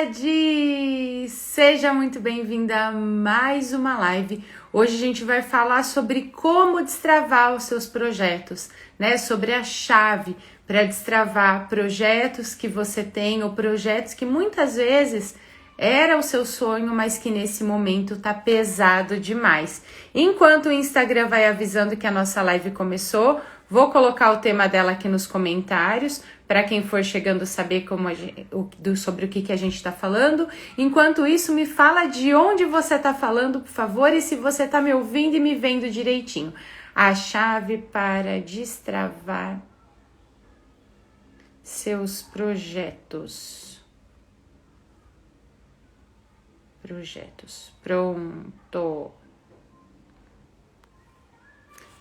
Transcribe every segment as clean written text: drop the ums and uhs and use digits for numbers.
comunidade! Seja muito bem-vinda a mais uma live. Hoje a gente vai falar sobre como destravar os seus projetos, né? Sobre a chave para destravar projetos que você tem ou projetos que muitas vezes era o seu sonho, mas que nesse momento tá pesado demais. Enquanto o Instagram vai avisando que a nossa live começou, vou colocar o tema dela aqui nos comentários, para quem for chegando saber sobre o que a gente está falando. Enquanto isso, me fala de onde você está falando, por favor, e se você está me ouvindo e me vendo direitinho. A chave para destravar seus projetos. Pronto.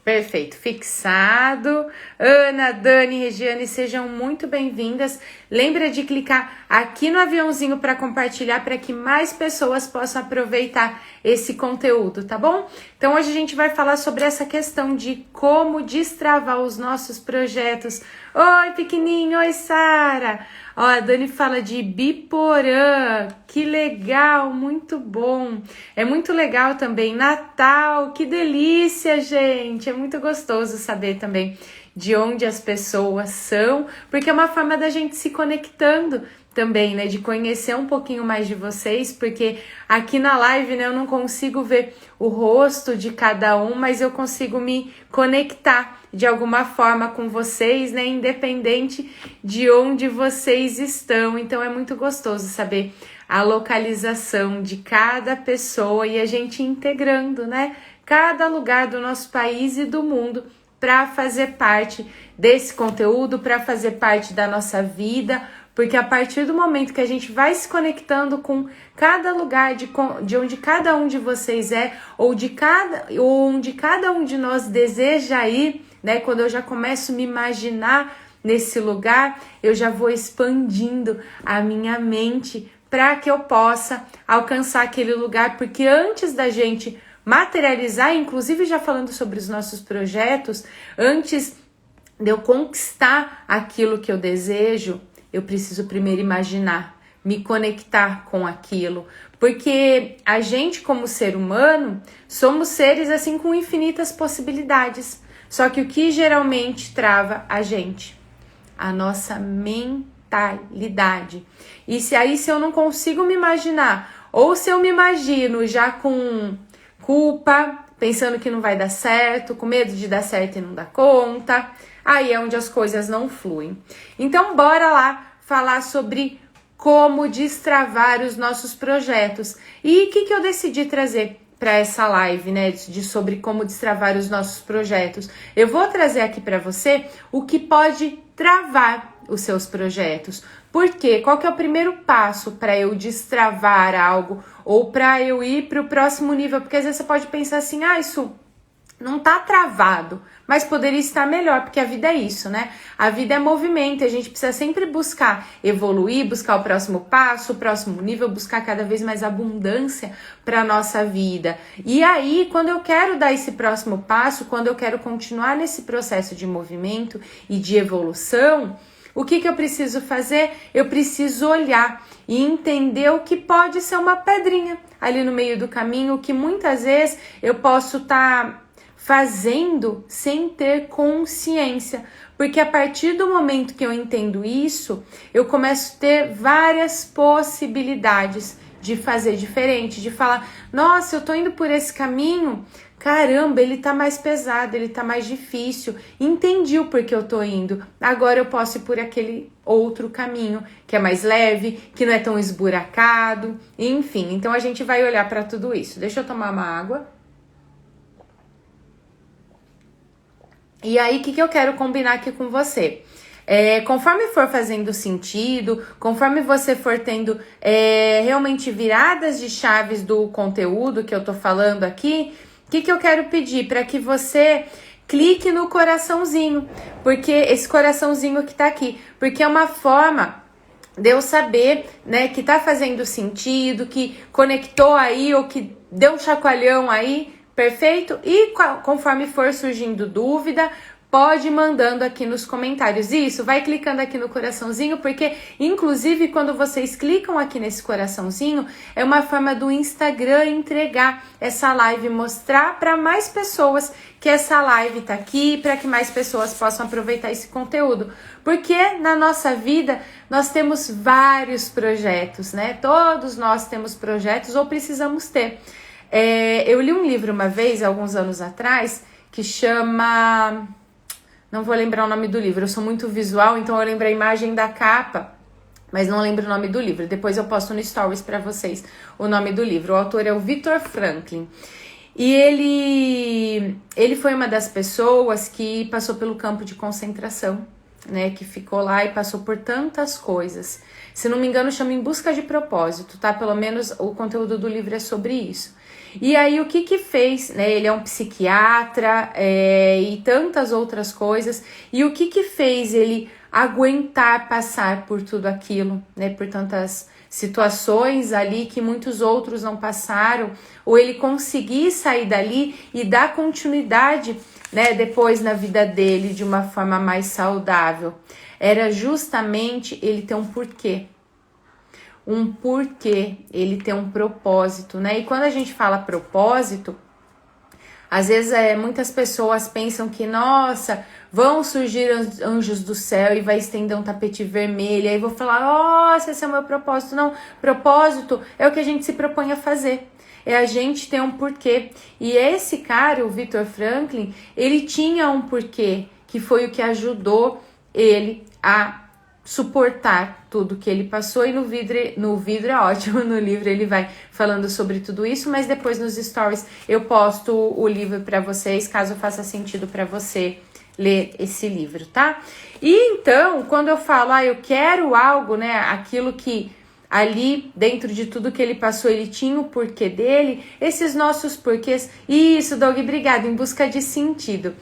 Perfeito, fixado. Ana, Dani, Regiane, sejam muito bem-vindas. Lembra de clicar aqui no aviãozinho para compartilhar, para que mais pessoas possam aproveitar esse conteúdo, tá bom? Então hoje a gente vai falar sobre essa questão de como destravar os nossos projetos. Oi, pequenininho, oi, Sara. Ó, a Dani fala de Biporã, que legal, muito bom. É muito legal também, Natal, que delícia, gente. É muito gostoso saber também de onde as pessoas são, porque é uma forma da gente se conectando também, né, de conhecer um pouquinho mais de vocês, porque aqui na live, né, eu não consigo ver o rosto de cada um, mas eu consigo me conectar de alguma forma com vocês, né, independente de onde vocês estão. Então é muito gostoso saber a localização de cada pessoa e a gente integrando, né, cada lugar do nosso país e do mundo para fazer parte desse conteúdo, para fazer parte da nossa vida, porque a partir do momento que a gente vai se conectando com cada lugar de onde cada um de vocês é, ou onde cada um de nós deseja ir, né? Quando eu já começo a me imaginar nesse lugar, eu já vou expandindo a minha mente para que eu possa alcançar aquele lugar, porque antes da gente materializar, inclusive já falando sobre os nossos projetos, antes de eu conquistar aquilo que eu desejo, eu preciso primeiro imaginar, me conectar com aquilo, porque a gente como ser humano, somos seres assim com infinitas possibilidades, só que o que geralmente trava a gente? A nossa mentalidade. E se eu não consigo me imaginar, ou se eu me imagino já com culpa, pensando que não vai dar certo, com medo de dar certo e não dar conta, aí é onde as coisas não fluem. Então, bora lá falar sobre como destravar os nossos projetos. E o que eu decidi trazer para essa live, né, sobre como destravar os nossos projetos? Eu vou trazer aqui para você o que pode travar os seus projetos. Por quê? Qual que é o primeiro passo para eu destravar algo ou para eu ir para o próximo nível? Porque às vezes você pode pensar assim, isso não tá travado, mas poderia estar melhor, porque a vida é isso, né? A vida é movimento, a gente precisa sempre buscar evoluir, buscar o próximo passo, o próximo nível, buscar cada vez mais abundância para nossa vida. E aí, quando eu quero dar esse próximo passo, quando eu quero continuar nesse processo de movimento e de evolução, o que eu preciso fazer? Eu preciso olhar e entender o que pode ser uma pedrinha ali no meio do caminho, que muitas vezes eu posso estar fazendo sem ter consciência, porque a partir do momento que eu entendo isso, eu começo a ter várias possibilidades de fazer diferente, de falar, nossa, eu tô indo por esse caminho, caramba, ele tá mais pesado, ele tá mais difícil, entendi o porquê eu tô indo, agora eu posso ir por aquele outro caminho, que é mais leve, que não é tão esburacado, enfim, então a gente vai olhar para tudo isso. Deixa eu tomar uma água. E aí, o que eu quero combinar aqui com você? Conforme for fazendo sentido, conforme você for tendo realmente viradas de chaves do conteúdo que eu tô falando aqui, o que eu quero pedir? Para que você clique no coraçãozinho, porque esse coraçãozinho que tá aqui, porque é uma forma de eu saber, né, que tá fazendo sentido, que conectou aí ou que deu um chacoalhão aí, perfeito? E conforme for surgindo dúvida, pode ir mandando aqui nos comentários. Isso, vai clicando aqui no coraçãozinho, porque inclusive quando vocês clicam aqui nesse coraçãozinho, é uma forma do Instagram entregar essa live, mostrar para mais pessoas que essa live tá aqui, para que mais pessoas possam aproveitar esse conteúdo. Porque na nossa vida nós temos vários projetos, né? Todos nós temos projetos ou precisamos ter. Eu li um livro uma vez, alguns anos atrás, que chama... Não vou lembrar o nome do livro, eu sou muito visual, então eu lembro a imagem da capa, mas não lembro o nome do livro. Depois eu posto no Stories para vocês o nome do livro. O autor é o Viktor Frankl. E ele foi uma das pessoas que passou pelo campo de concentração, né? Que ficou lá e passou por tantas coisas. Se não me engano, chama Em Busca de Propósito, tá? Pelo menos o conteúdo do livro é sobre isso. E aí, o que fez, né? Ele é um psiquiatra e tantas outras coisas. E o que fez ele aguentar passar por tudo aquilo, né? Por tantas situações ali que muitos outros não passaram, ou ele conseguir sair dali e dar continuidade, né? Depois na vida dele de uma forma mais saudável. Era justamente ele ter um porquê. Um porquê, ele tem um propósito, né? E quando a gente fala propósito, às vezes muitas pessoas pensam que, nossa, vão surgir anjos do céu e vai estender um tapete vermelho, aí vou falar, nossa, esse é o meu propósito. Não, propósito é o que a gente se propõe a fazer. É a gente ter um porquê. E esse cara, o Viktor Frankl, ele tinha um porquê, que foi o que ajudou ele a suportar tudo que ele passou, e no vidro é ótimo, no livro ele vai falando sobre tudo isso, mas depois nos stories eu posto o livro para vocês, caso faça sentido para você ler esse livro, tá? E então, quando eu falo, eu quero algo, né, aquilo que ali, dentro de tudo que ele passou, ele tinha o porquê dele, esses nossos porquês, isso, Doug, obrigado, em busca de sentido,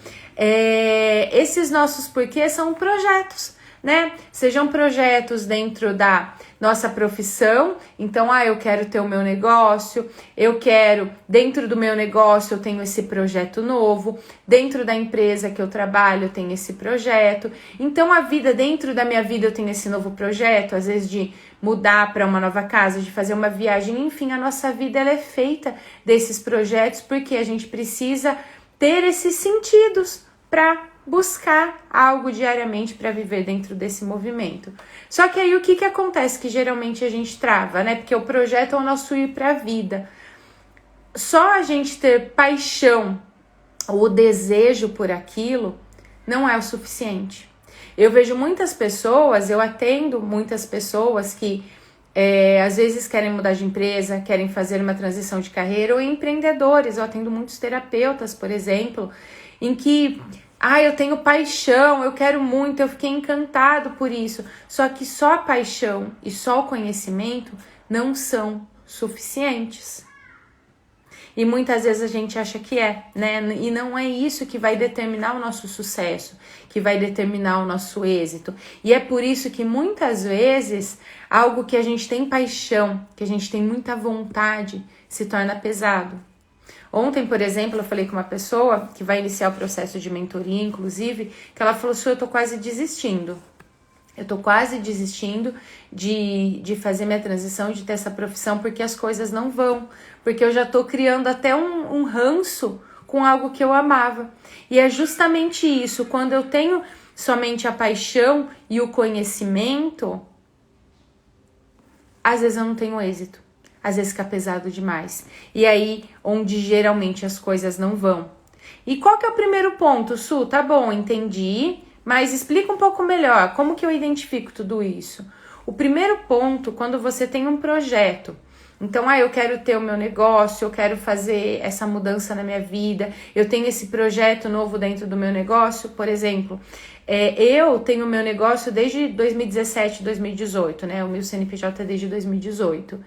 esses nossos porquês são projetos, né? Sejam projetos dentro da nossa profissão. Então, eu quero ter o meu negócio, eu quero, dentro do meu negócio eu tenho esse projeto novo, dentro da empresa que eu trabalho eu tenho esse projeto. Então, a vida, dentro da minha vida eu tenho esse novo projeto, às vezes de mudar para uma nova casa, de fazer uma viagem, enfim, a nossa vida ela é feita desses projetos, porque a gente precisa ter esses sentidos para buscar algo diariamente para viver dentro desse movimento. Só que aí o que acontece? Que geralmente a gente trava, né? Porque o projeto é o nosso ir para a vida. Só a gente ter paixão ou o desejo por aquilo não é o suficiente. Eu vejo muitas pessoas, eu atendo muitas pessoas que às vezes querem mudar de empresa, querem fazer uma transição de carreira, ou empreendedores. Eu atendo muitos terapeutas, por exemplo, em que eu tenho paixão, eu quero muito, eu fiquei encantado por isso. Só que só a paixão e só o conhecimento não são suficientes. E muitas vezes a gente acha que né? E não é isso que vai determinar o nosso sucesso, que vai determinar o nosso êxito. E é por isso que muitas vezes algo que a gente tem paixão, que a gente tem muita vontade, se torna pesado. Ontem, por exemplo, eu falei com uma pessoa que vai iniciar o processo de mentoria, inclusive, que ela falou, eu tô quase desistindo. Eu tô quase desistindo de fazer minha transição, de ter essa profissão, porque as coisas não vão. Porque eu já tô criando até um ranço com algo que eu amava. E é justamente isso, quando eu tenho somente a paixão e o conhecimento, às vezes eu não tenho êxito. Às vezes fica pesado demais. E aí, onde geralmente as coisas não vão. E qual que é o primeiro ponto, Su? Tá bom, entendi, mas explica um pouco melhor, como que eu identifico tudo isso? O primeiro ponto, quando você tem um projeto, então, eu quero ter o meu negócio, eu quero fazer essa mudança na minha vida, eu tenho esse projeto novo dentro do meu negócio, por exemplo, eu tenho o meu negócio desde 2017, 2018, né? O meu CNPJ é desde 2018.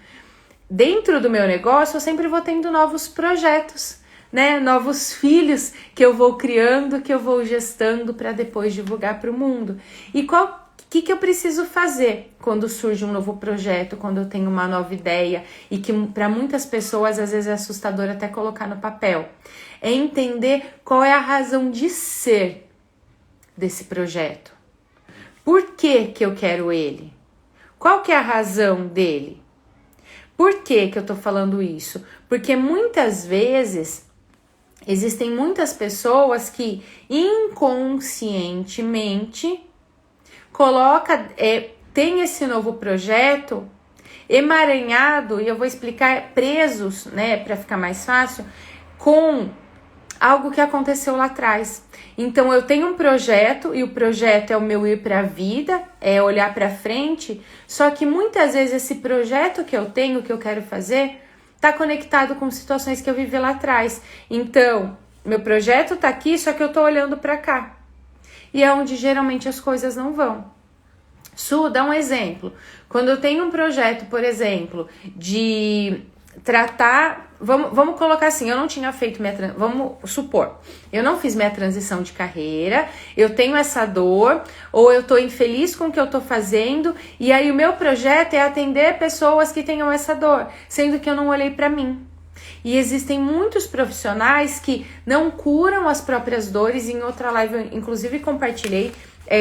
Dentro do meu negócio, eu sempre vou tendo novos projetos, né? Novos filhos que eu vou criando, que eu vou gestando para depois divulgar para o mundo. E o que eu preciso fazer quando surge um novo projeto, quando eu tenho uma nova ideia, e que para muitas pessoas às vezes é assustador até colocar no papel? É entender qual é a razão de ser desse projeto? Por que que eu quero ele? Qual que é a razão dele? Por que que eu tô falando isso? Porque muitas vezes existem muitas pessoas que inconscientemente tem esse novo projeto emaranhado, e eu vou explicar, presos, né, para ficar mais fácil, com algo que aconteceu lá atrás. Então eu tenho um projeto, e o projeto é o meu ir para a vida, é olhar para frente, só que muitas vezes esse projeto que eu tenho, que eu quero fazer, tá conectado com situações que eu vivi lá atrás. Então, meu projeto tá aqui, só que eu tô olhando para cá. E é onde geralmente as coisas não vão. Su, dá um exemplo. Quando eu tenho um projeto, por exemplo, de tratar... Vamos colocar assim, eu não tinha feito vamos supor, eu não fiz minha transição de carreira, eu tenho essa dor, ou eu tô infeliz com o que eu tô fazendo, e aí o meu projeto é atender pessoas que tenham essa dor, sendo que eu não olhei pra mim. E existem muitos profissionais que não curam as próprias dores. Em outra live eu inclusive compartilhei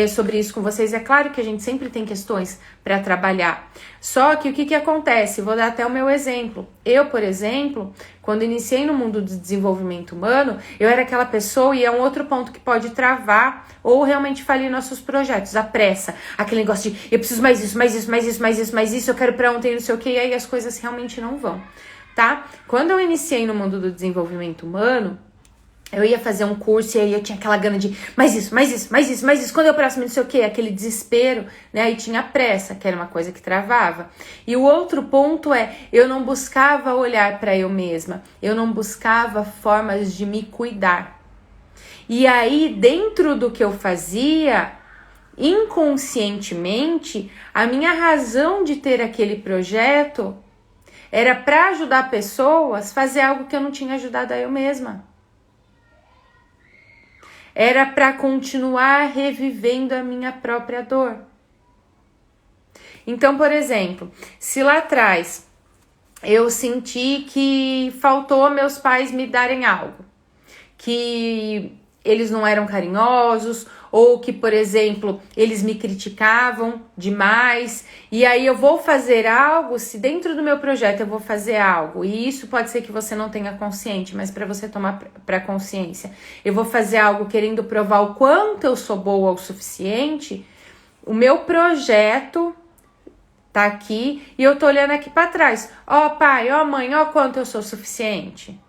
sobre isso com vocês. É claro que a gente sempre tem questões para trabalhar. Só que o que acontece? Vou dar até o meu exemplo. Eu, por exemplo, quando iniciei no mundo do desenvolvimento humano, eu era aquela pessoa, e é um outro ponto que pode travar ou realmente falir nossos projetos, a pressa, aquele negócio de eu preciso mais isso, mais isso, mais isso, mais isso, mais isso, eu quero pra ontem, não sei o que, e aí as coisas realmente não vão, tá? Quando eu iniciei no mundo do desenvolvimento humano, eu ia fazer um curso e aí eu tinha aquela gana de mais isso, mais isso, mais isso, mais isso, quando é o próximo, não sei o que, aquele desespero, né? Aí tinha pressa, que era uma coisa que travava. E o outro ponto é, eu não buscava olhar para eu mesma, eu não buscava formas de me cuidar. E aí, dentro do que eu fazia, inconscientemente, a minha razão de ter aquele projeto era para ajudar pessoas a fazer algo que eu não tinha ajudado a eu mesma. Era para continuar revivendo a minha própria dor. Então, por exemplo, se lá atrás eu senti que faltou meus pais me darem algo, que eles não eram carinhosos, ou que, por exemplo, eles me criticavam demais, e aí eu vou fazer algo, se dentro do meu projeto eu vou fazer algo, e isso pode ser que você não tenha consciente, mas para você tomar para consciência, eu vou fazer algo querendo provar o quanto eu sou boa o suficiente, o meu projeto tá aqui, e eu tô olhando aqui para trás, ó pai, ó mãe, ó quanto eu sou suficiente.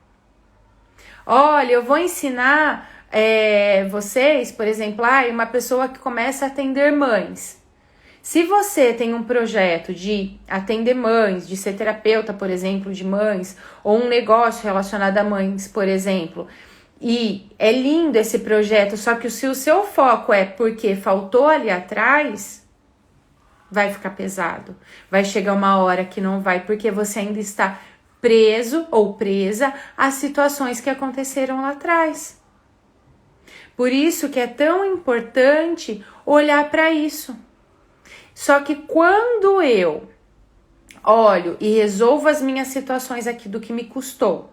Olha, eu vou ensinar vocês, por exemplo, uma pessoa que começa a atender mães. Se você tem um projeto de atender mães, de ser terapeuta, por exemplo, de mães, ou um negócio relacionado a mães, por exemplo, e é lindo esse projeto, só que se o seu foco é porque faltou ali atrás, vai ficar pesado. Vai chegar uma hora que não vai, porque você ainda está preso ou presa às situações que aconteceram lá atrás. Por isso que é tão importante olhar para isso. Só que quando eu olho e resolvo as minhas situações aqui do que me custou,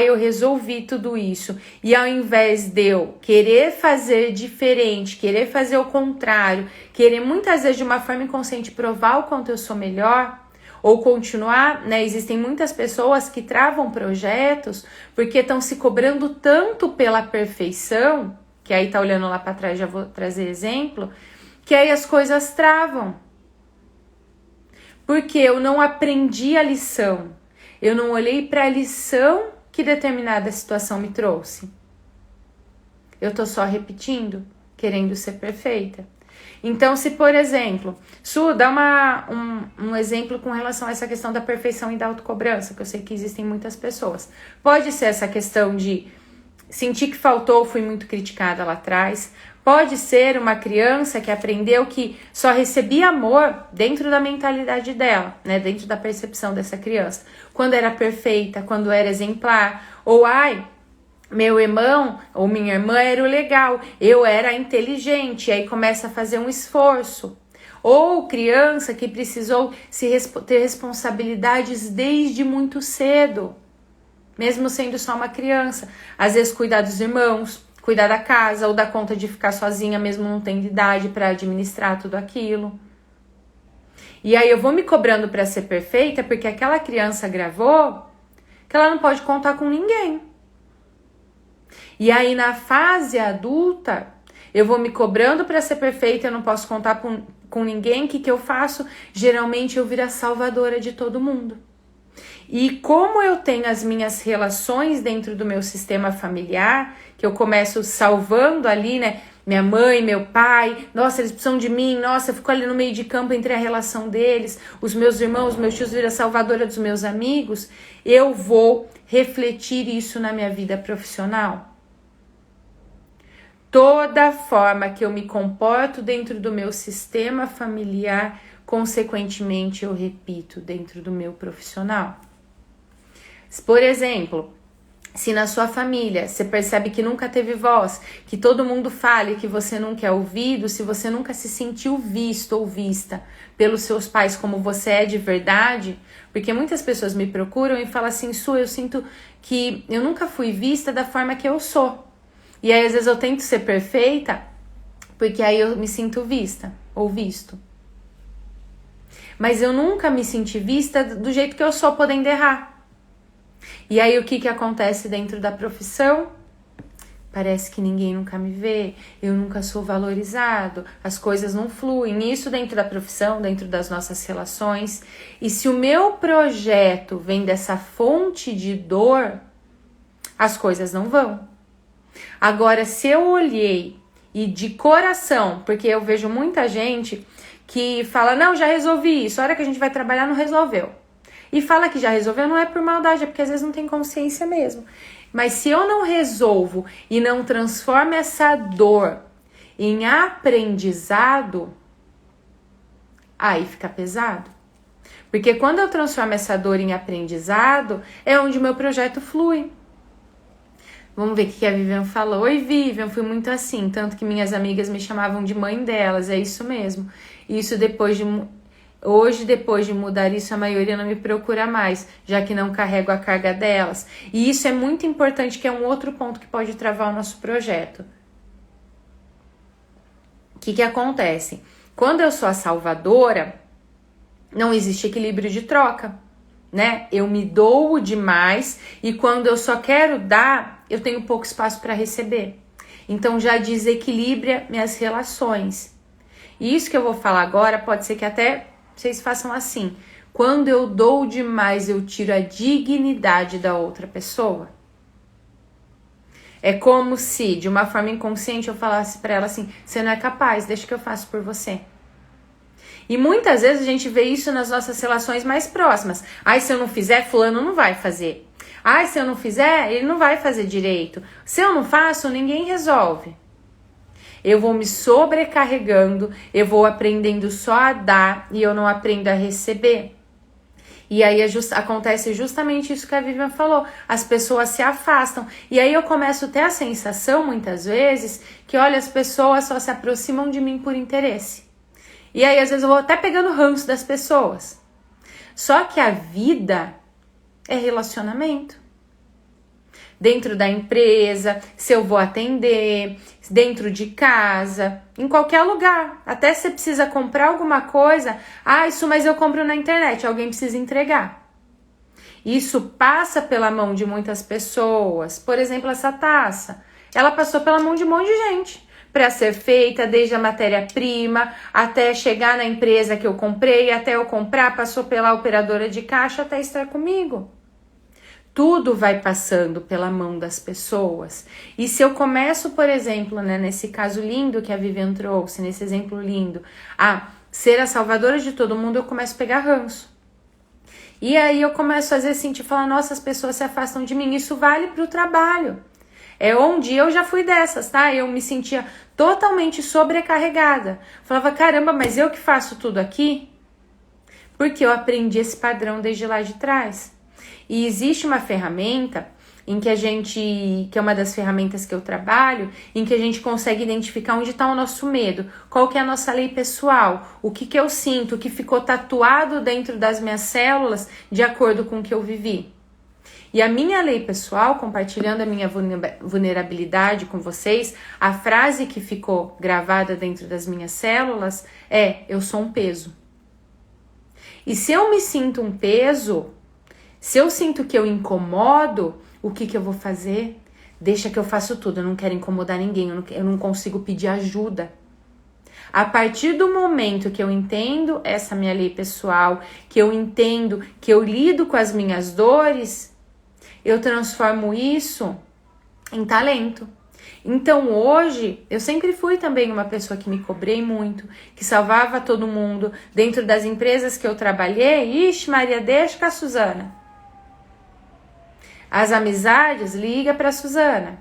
eu resolvi tudo isso, e ao invés de eu querer fazer diferente, querer fazer o contrário, querer muitas vezes de uma forma inconsciente provar o quanto eu sou melhor, ou continuar, né? Existem muitas pessoas que travam projetos porque estão se cobrando tanto pela perfeição, que aí tá olhando lá para trás, já vou trazer exemplo, que aí as coisas travam. Porque eu não aprendi a lição, eu não olhei para a lição que determinada situação me trouxe. Eu tô só repetindo, querendo ser perfeita. Então, se por exemplo, Su, dá um exemplo com relação a essa questão da perfeição e da autocobrança, que eu sei que existem muitas pessoas. Pode ser essa questão de sentir que faltou, fui muito criticada lá atrás. Pode ser uma criança que aprendeu que só recebia amor dentro da mentalidade dela, né? Dentro da percepção dessa criança. Quando era perfeita, quando era exemplar. Ou, meu irmão ou minha irmã era o legal, eu era inteligente, e aí começa a fazer um esforço. Ou criança que precisou ter responsabilidades desde muito cedo, mesmo sendo só uma criança. Às vezes cuidar dos irmãos, cuidar da casa ou dar conta de ficar sozinha mesmo não tendo idade para administrar tudo aquilo. E aí eu vou me cobrando para ser perfeita porque aquela criança gravou que ela não pode contar com ninguém. E aí na fase adulta, eu vou me cobrando para ser perfeita, eu não posso contar com ninguém. O que eu faço? Geralmente eu viro a salvadora de todo mundo. E como eu tenho as minhas relações dentro do meu sistema familiar, que eu começo salvando ali, né? Minha mãe, meu pai, nossa, eles precisam de mim, nossa, eu fico ali no meio de campo entre a relação deles, os meus irmãos, meus tios viram a salvadora dos meus amigos, eu vou refletir isso na minha vida profissional. Toda forma que eu me comporto dentro do meu sistema familiar, consequentemente eu repito dentro do meu profissional. Por exemplo, se na sua família você percebe que nunca teve voz, que todo mundo fale que você nunca é ouvido, se você nunca se sentiu visto ou vista pelos seus pais como você é de verdade, porque muitas pessoas me procuram e falam assim, Su, eu sinto que eu nunca fui vista da forma que eu sou. E aí às vezes eu tento ser perfeita, porque aí eu me sinto vista ou visto. Mas eu nunca me senti vista do jeito que eu sou, podendo errar. E aí o que acontece dentro da profissão? Parece que ninguém nunca me vê, eu nunca sou valorizado, as coisas não fluem. Isso dentro da profissão, dentro das nossas relações. E se o meu projeto vem dessa fonte de dor, as coisas não vão. Agora, se eu olhei e de coração, porque eu vejo muita gente que fala, não, já resolvi isso, a hora que a gente vai trabalhar não resolveu. E fala que já resolveu, não é por maldade, é porque às vezes não tem consciência mesmo. Mas se eu não resolvo e não transformo essa dor em aprendizado, aí fica pesado. Porque quando eu transformo essa dor em aprendizado, é onde o meu projeto flui. Vamos ver o que a Vivian falou. Oi, Vivian, fui muito assim, tanto que minhas amigas me chamavam de mãe delas, é isso mesmo. Isso Hoje, depois de mudar isso, a maioria não me procura mais, já que não carrego a carga delas. E isso é muito importante, que é um outro ponto que pode travar o nosso projeto. O que acontece? Quando eu sou a salvadora, não existe equilíbrio de troca, né? Eu me dou demais e quando eu só quero dar, eu tenho pouco espaço para receber. Então já desequilibra minhas relações. E isso que eu vou falar agora pode ser que até vocês façam assim. Quando eu dou demais, eu tiro a dignidade da outra pessoa. É como se, de uma forma inconsciente, eu falasse pra ela assim, você não é capaz, deixa que eu faço por você. E muitas vezes a gente vê isso nas nossas relações mais próximas. Ai, se eu não fizer, fulano não vai fazer. Ai, se eu não fizer, ele não vai fazer direito. Se eu não faço, ninguém resolve. Eu vou me sobrecarregando, eu vou aprendendo só a dar e eu não aprendo a receber. E aí acontece justamente isso que a Vivian falou, as pessoas se afastam. E aí eu começo a ter a sensação, muitas vezes, que olha, as pessoas só se aproximam de mim por interesse. E aí às vezes eu vou até pegando ranço das pessoas. Só que a vida é relacionamento. Dentro da empresa, se eu vou atender, dentro de casa, em qualquer lugar. Até se você precisa comprar alguma coisa, isso mas eu compro na internet, alguém precisa entregar. Isso passa pela mão de muitas pessoas. Por exemplo, essa taça, ela passou pela mão de um monte de gente para ser feita, desde a matéria-prima, até chegar na empresa que eu comprei, até eu comprar, passou pela operadora de caixa até estar comigo. Tudo vai passando pela mão das pessoas. E se eu começo, por exemplo, né, nesse caso lindo que a Vivian trouxe, nesse exemplo lindo, a ser a salvadora de todo mundo, eu começo a pegar ranço. E aí eu começo às vezes sentir, falar, nossa, as pessoas se afastam de mim. Isso vale para o trabalho. É onde eu já fui dessas, tá? Eu me sentia totalmente sobrecarregada. Falava, caramba, mas eu que faço tudo aqui? Porque eu aprendi esse padrão desde lá de trás. E existe uma ferramenta em que que é uma das ferramentas que eu trabalho, em que a gente consegue identificar onde está o nosso medo, qual que é a nossa lei pessoal, o que eu sinto, o que ficou tatuado dentro das minhas células de acordo com o que eu vivi. E a minha lei pessoal, compartilhando a minha vulnerabilidade com vocês, a frase que ficou gravada dentro das minhas células é: eu sou um peso. E se eu me sinto um peso, se eu sinto que eu incomodo, o que eu vou fazer? Deixa que eu faço tudo, eu não quero incomodar ninguém, eu não consigo pedir ajuda. A partir do momento que eu entendo essa minha lei pessoal, que eu entendo que eu lido com as minhas dores, eu transformo isso em talento. Então hoje, eu sempre fui também uma pessoa que me cobrei muito, que salvava todo mundo. Dentro das empresas que eu trabalhei, ixi Maria, deixa com a Suzana. As amizades, liga para a Suzana.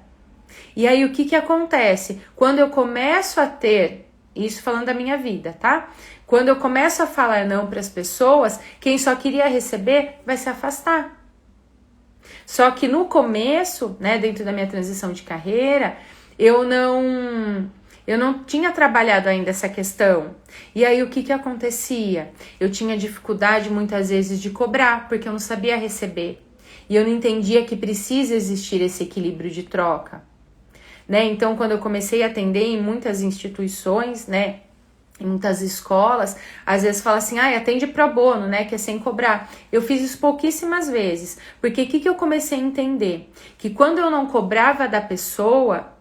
E aí o que acontece? Quando eu começo a ter, isso falando da minha vida, tá? Quando eu começo a falar não para as pessoas, quem só queria receber vai se afastar. Só que no começo, né, dentro da minha transição de carreira, eu não tinha trabalhado ainda essa questão. E aí o que acontecia? Eu tinha dificuldade muitas vezes de cobrar, porque eu não sabia receber. E eu não entendia que precisa existir esse equilíbrio de troca. Né? Então, quando eu comecei a atender em muitas instituições, né, em muitas escolas, às vezes fala assim, atende pro bono, né, que é sem cobrar. Eu fiz isso pouquíssimas vezes, porque o que eu comecei a entender? Que quando eu não cobrava da pessoa,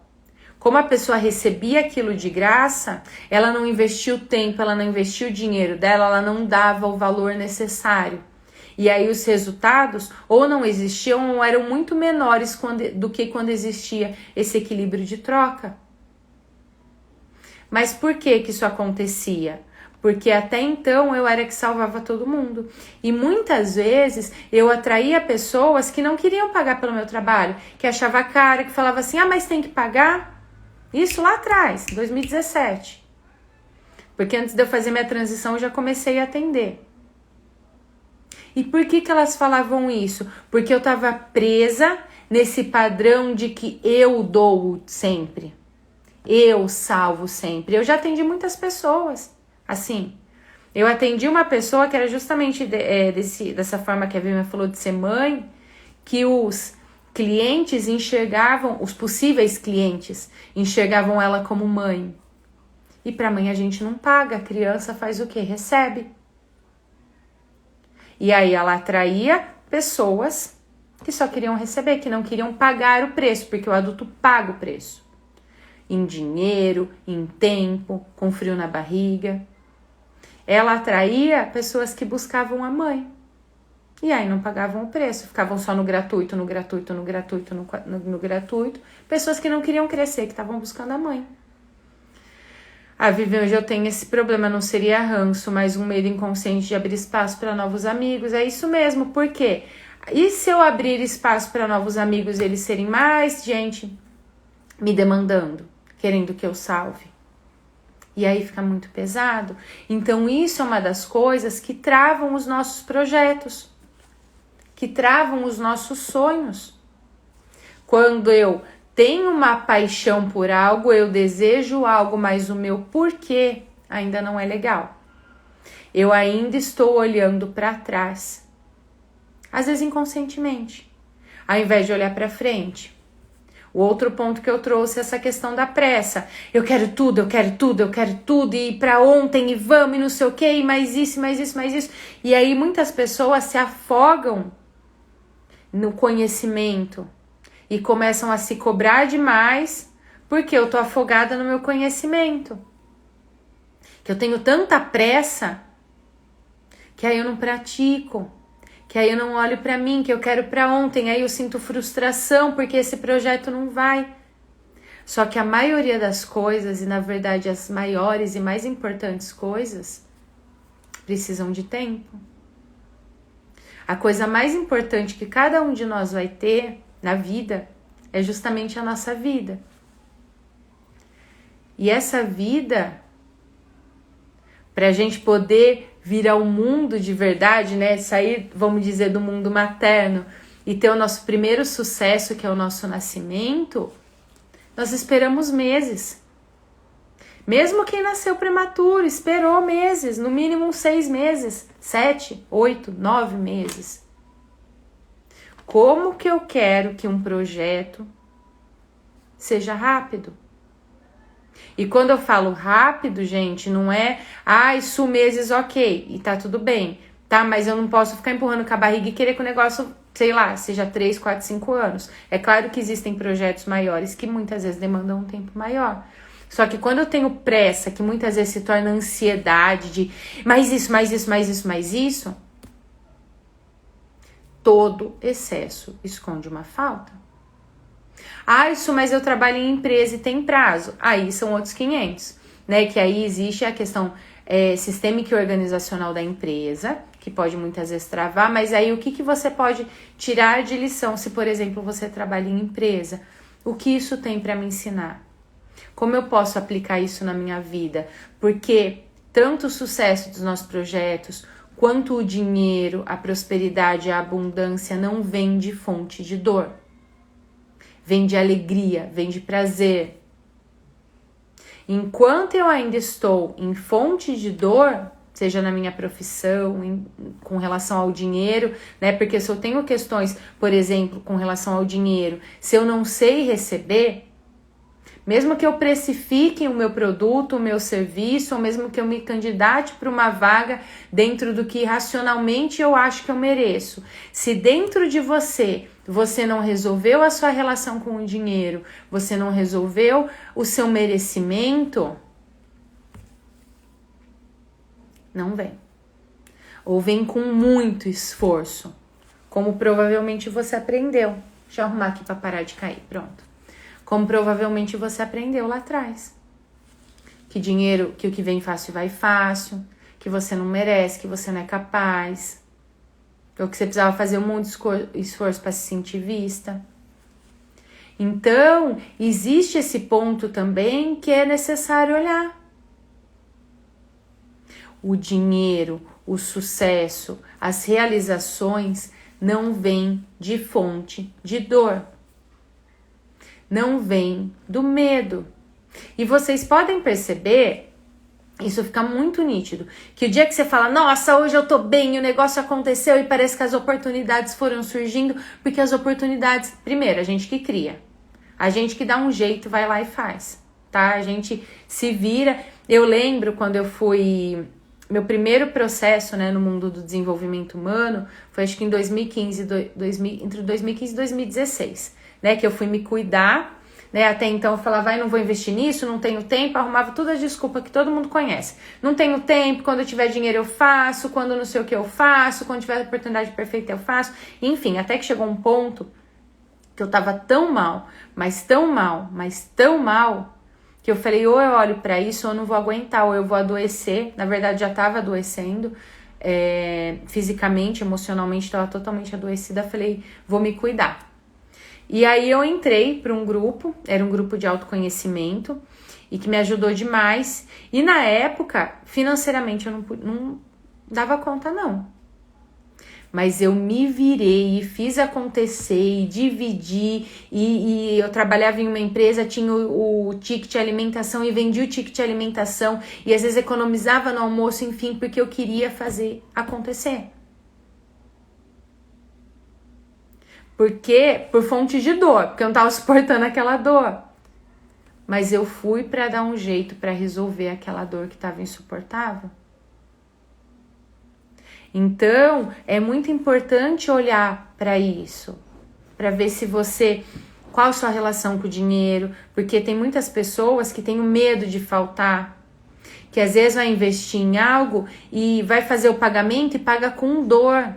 como a pessoa recebia aquilo de graça, ela não investiu tempo, ela não investiu o dinheiro dela, ela não dava o valor necessário. E aí os resultados ou não existiam ou eram muito menores do que quando existia esse equilíbrio de troca. Mas por que isso acontecia? Porque até então eu era que salvava todo mundo. E muitas vezes eu atraía pessoas que não queriam pagar pelo meu trabalho, que achava caro, que falava assim, mas tem que pagar? Isso lá atrás, 2017. Porque antes de eu fazer minha transição eu já comecei a atender. E por que elas falavam isso? Porque eu estava presa nesse padrão de que eu dou sempre. Eu salvo sempre. Eu já atendi muitas pessoas assim. Eu atendi uma pessoa que era justamente dessa forma que a Vilma falou de ser mãe, que os clientes enxergavam, os possíveis clientes enxergavam ela como mãe. E para mãe a gente não paga, a criança faz o quê? Recebe. E aí ela atraía pessoas que só queriam receber, que não queriam pagar o preço, porque o adulto paga o preço. Em dinheiro, em tempo, com frio na barriga. Ela atraía pessoas que buscavam a mãe. E aí não pagavam o preço, ficavam só no gratuito. Pessoas que não queriam crescer, que estavam buscando a mãe. Vivi, hoje eu tenho esse problema, não seria ranço, mas um medo inconsciente de abrir espaço para novos amigos. É isso mesmo, por quê? E se eu abrir espaço para novos amigos, eles serem mais gente me demandando, querendo que eu salve? E aí fica muito pesado. Então isso é uma das coisas que travam os nossos projetos, que travam os nossos sonhos. Quando eu tenho uma paixão por algo, eu desejo algo, mas o meu porquê ainda não é legal. Eu ainda estou olhando para trás, às vezes inconscientemente, ao invés de olhar para frente. O outro ponto que eu trouxe é essa questão da pressa. Eu quero tudo, e para ontem, e vamos, e não sei o quê, e mais isso. E aí muitas pessoas se afogam no conhecimento e começam a se cobrar demais porque eu tô afogada no meu conhecimento. Que eu tenho tanta pressa que aí eu não pratico, que aí eu não olho pra mim, que eu quero pra ontem, aí eu sinto frustração porque esse projeto não vai. Só que a maioria das coisas, e na verdade as maiores e mais importantes coisas, precisam de tempo. A coisa mais importante que cada um de nós vai ter na vida é justamente a nossa vida. E essa vida, para a gente poder vir ao mundo de verdade, né? Sair, vamos dizer, do mundo materno e ter o nosso primeiro sucesso, que é o nosso nascimento, nós esperamos meses. Mesmo quem nasceu prematuro, esperou meses, no mínimo 6 meses, 7, 8, 9 meses. Como que eu quero que um projeto seja rápido? E quando eu falo rápido, gente, não é, isso meses, ok, e tá tudo bem, tá? Mas eu não posso ficar empurrando com a barriga e querer que o negócio, sei lá, seja 3, 4, 5 anos. É claro que existem projetos maiores que muitas vezes demandam um tempo maior. Só que quando eu tenho pressa, que muitas vezes se torna ansiedade de mais isso, mais isso, mais isso, mais isso, todo excesso esconde uma falta. Isso, mas eu trabalho em empresa e tem prazo. Aí são outros 500, né? Que aí existe a questão sistêmica e organizacional da empresa, que pode muitas vezes travar, mas aí o que você pode tirar de lição se, por exemplo, você trabalha em empresa? O que isso tem para me ensinar? Como eu posso aplicar isso na minha vida? Porque tanto o sucesso dos nossos projetos, quanto o dinheiro, a prosperidade, a abundância não vem de fonte de dor. Vem de alegria, vem de prazer. Enquanto eu ainda estou em fonte de dor, seja na minha profissão, com relação ao dinheiro, né? Porque se eu tenho questões, por exemplo, com relação ao dinheiro, se eu não sei receber, mesmo que eu precifique o meu produto, o meu serviço, ou mesmo que eu me candidate para uma vaga dentro do que racionalmente eu acho que eu mereço, se dentro de você não resolveu a sua relação com o dinheiro, você não resolveu o seu merecimento, não vem. Ou vem com muito esforço, como provavelmente você aprendeu. Deixa eu arrumar aqui para parar de cair, pronto. Como provavelmente você aprendeu lá atrás. Que dinheiro, que o que vem fácil vai fácil, que você não merece, que você não é capaz, ou que você precisava fazer um monte de esforço para se sentir vista. Então, existe esse ponto também que é necessário olhar. O dinheiro, o sucesso, as realizações não vêm de fonte de dor. Não vem do medo. E vocês podem perceber, isso fica muito nítido, que o dia que você fala, nossa, hoje eu tô bem, o negócio aconteceu e parece que as oportunidades foram surgindo, porque as oportunidades, primeiro, a gente que cria, a gente que dá um jeito, vai lá e faz, tá? A gente se vira. Eu lembro quando eu fui, meu primeiro processo, né, no mundo do desenvolvimento humano, foi acho que em 2015, entre 2015 e 2016, né, que eu fui me cuidar, né, até então eu falava, não vou investir nisso, não tenho tempo, arrumava todas as desculpas que todo mundo conhece. Não tenho tempo, quando eu tiver dinheiro eu faço, quando não sei o que eu faço, quando tiver a oportunidade perfeita eu faço, enfim, até que chegou um ponto que eu tava tão mal, mas tão mal, mas tão mal, que eu falei, ou eu olho pra isso, ou eu não vou aguentar, ou eu vou adoecer. Na verdade já tava adoecendo, fisicamente, emocionalmente, tava totalmente adoecida. Falei, vou me cuidar. E aí eu entrei para um grupo, era um grupo de autoconhecimento, e que me ajudou demais. E na época, financeiramente, eu não dava conta, não. Mas eu me virei e fiz acontecer, e dividi, e eu trabalhava em uma empresa, tinha o ticket alimentação e vendia o ticket alimentação, e às vezes economizava no almoço, enfim, porque eu queria fazer acontecer. Porque por fonte de dor, porque eu não estava suportando aquela dor. Mas eu fui para dar um jeito para resolver aquela dor que estava insuportável. Então, é muito importante olhar para isso, para ver se qual a sua relação com o dinheiro, porque tem muitas pessoas que têm o medo de faltar, que às vezes vai investir em algo e vai fazer o pagamento e paga com dor.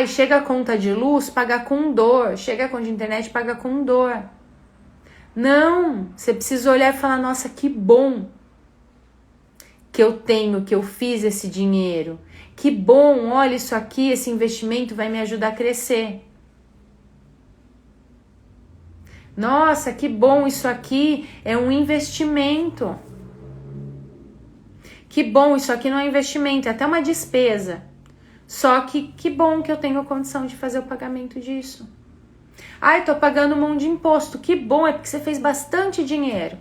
Chega a conta de luz, paga com dor. Chega a conta de internet, paga com dor. Não, você precisa olhar e falar, nossa, que bom que eu tenho, que eu fiz esse dinheiro. Que bom, olha isso aqui, esse investimento vai me ajudar a crescer. Nossa, que bom, isso aqui é um investimento. Que bom, isso aqui não é investimento, é até uma despesa. Só que bom que eu tenho a condição de fazer o pagamento disso. Tô pagando um monte de imposto. Que bom, é porque você fez bastante dinheiro.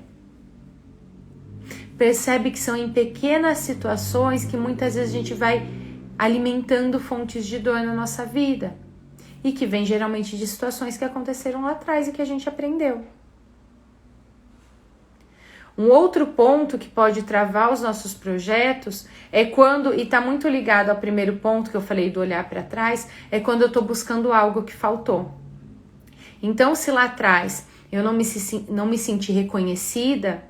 Percebe que são em pequenas situações que muitas vezes a gente vai alimentando fontes de dor na nossa vida. e que vem geralmente de situações que aconteceram lá atrás e que a gente aprendeu. Um outro ponto que pode travar os nossos projetos é quando, e está muito ligado ao primeiro ponto que eu falei do olhar para trás, é quando eu estou buscando algo que faltou. Então, se lá atrás eu não me senti reconhecida,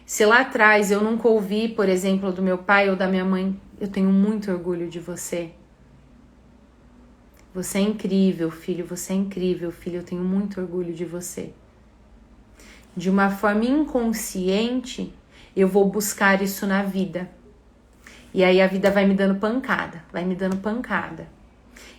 se lá atrás eu nunca ouvi, por exemplo, do meu pai ou da minha mãe, eu tenho muito orgulho de você. Você é incrível, filho, você é incrível, filho, eu tenho muito orgulho de você. De uma forma inconsciente, eu vou buscar isso na vida. E aí a vida vai me dando pancada, vai me dando pancada.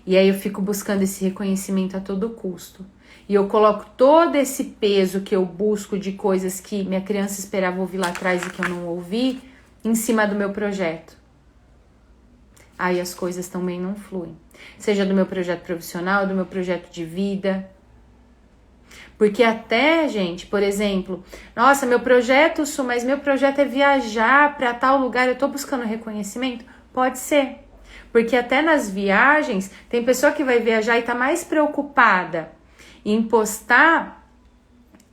E aí eu fico buscando esse reconhecimento a todo custo. E eu coloco todo esse peso que eu busco de coisas que minha criança esperava ouvir lá atrás e que eu não ouvi, em cima do meu projeto. Aí as coisas também não fluem. Seja do meu projeto profissional, do meu projeto de vida. Porque até, gente, por exemplo, nossa, mas meu projeto é viajar para tal lugar, eu tô buscando reconhecimento? Pode ser. Porque até nas viagens, tem pessoa que vai viajar e tá mais preocupada em postar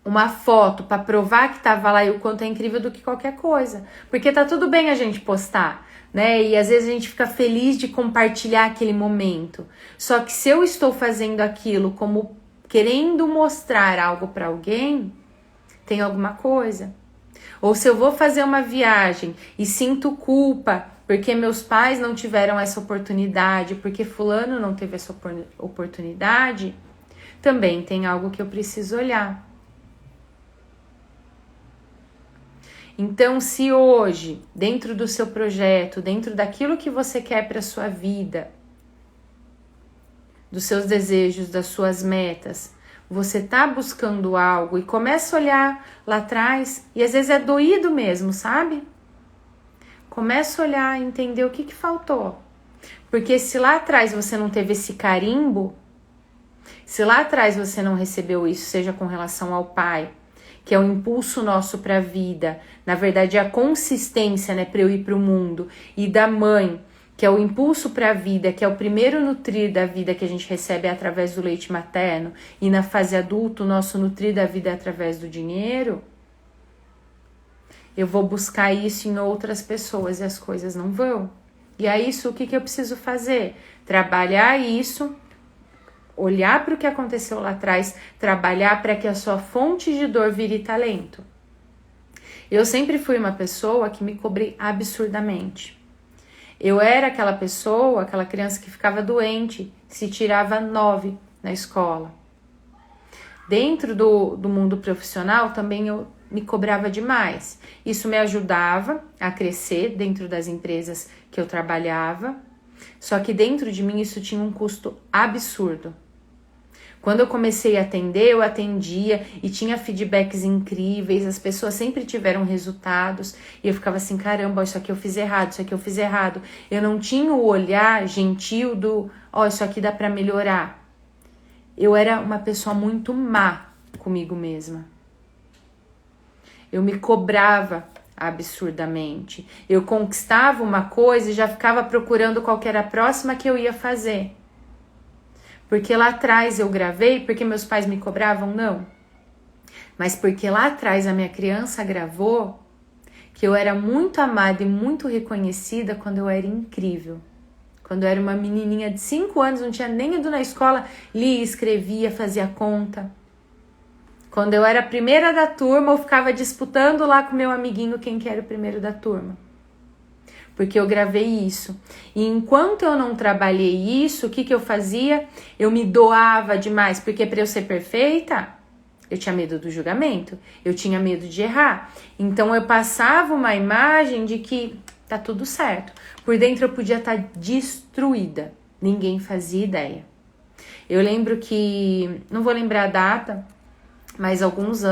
uma foto para provar que tava lá e o quanto é incrível do que qualquer coisa. Porque tá tudo bem a gente postar, né? E às vezes a gente fica feliz de compartilhar aquele momento. Só que se eu estou fazendo aquilo como querendo mostrar algo para alguém, tem alguma coisa. Ou se eu vou fazer uma viagem e sinto culpa porque meus pais não tiveram essa oportunidade, porque fulano não teve essa oportunidade, também tem algo que eu preciso olhar. Então, se hoje, dentro do seu projeto, dentro daquilo que você quer para a sua vida, dos seus desejos, das suas metas, você tá buscando algo e começa a olhar lá atrás, e às vezes é doído mesmo, sabe? Começa a olhar e entender o que faltou. Porque se lá atrás você não teve esse carimbo, se lá atrás você não recebeu isso, seja com relação ao pai, que é o impulso nosso para a vida, na verdade é a consistência, né, para eu ir para o mundo, e da mãe, que é o impulso para a vida, que é o primeiro nutrir da vida que a gente recebe através do leite materno, e na fase adulta o nosso nutrir da vida é através do dinheiro, eu vou buscar isso em outras pessoas e as coisas não vão. E aí isso, o que eu preciso fazer? Trabalhar isso, olhar para o que aconteceu lá atrás, trabalhar para que a sua fonte de dor vire talento. Eu sempre fui uma pessoa que me cobrei absurdamente. Eu era aquela pessoa, aquela criança que ficava doente, se tirava 9 na escola. Dentro do mundo profissional também eu me cobrava demais. Isso me ajudava a crescer dentro das empresas que eu trabalhava, só que dentro de mim isso tinha um custo absurdo. Quando eu comecei a atender, eu atendia e tinha feedbacks incríveis, as pessoas sempre tiveram resultados e eu ficava assim, caramba, isso aqui eu fiz errado, isso aqui eu fiz errado. Eu não tinha o olhar gentil do, isso aqui dá pra melhorar. Eu era uma pessoa muito má comigo mesma. Eu me cobrava absurdamente. Eu conquistava uma coisa e já ficava procurando qual que era a próxima que eu ia fazer. Porque lá atrás eu gravei, porque meus pais me cobravam? Não. Mas porque lá atrás a minha criança gravou que eu era muito amada e muito reconhecida quando eu era incrível. Quando eu era uma menininha de 5 anos, não tinha nem ido na escola, lia, escrevia, fazia conta. Quando eu era a primeira da turma, eu ficava disputando lá com meu amiguinho quem que era o primeiro da turma. Porque eu gravei isso. E enquanto eu não trabalhei isso, o que eu fazia? Eu me doava demais, porque para eu ser perfeita, eu tinha medo do julgamento, eu tinha medo de errar. Então eu passava uma imagem de que tá tudo certo. Por dentro eu podia estar destruída. Ninguém fazia ideia. Eu lembro que, não vou lembrar a data, mas alguns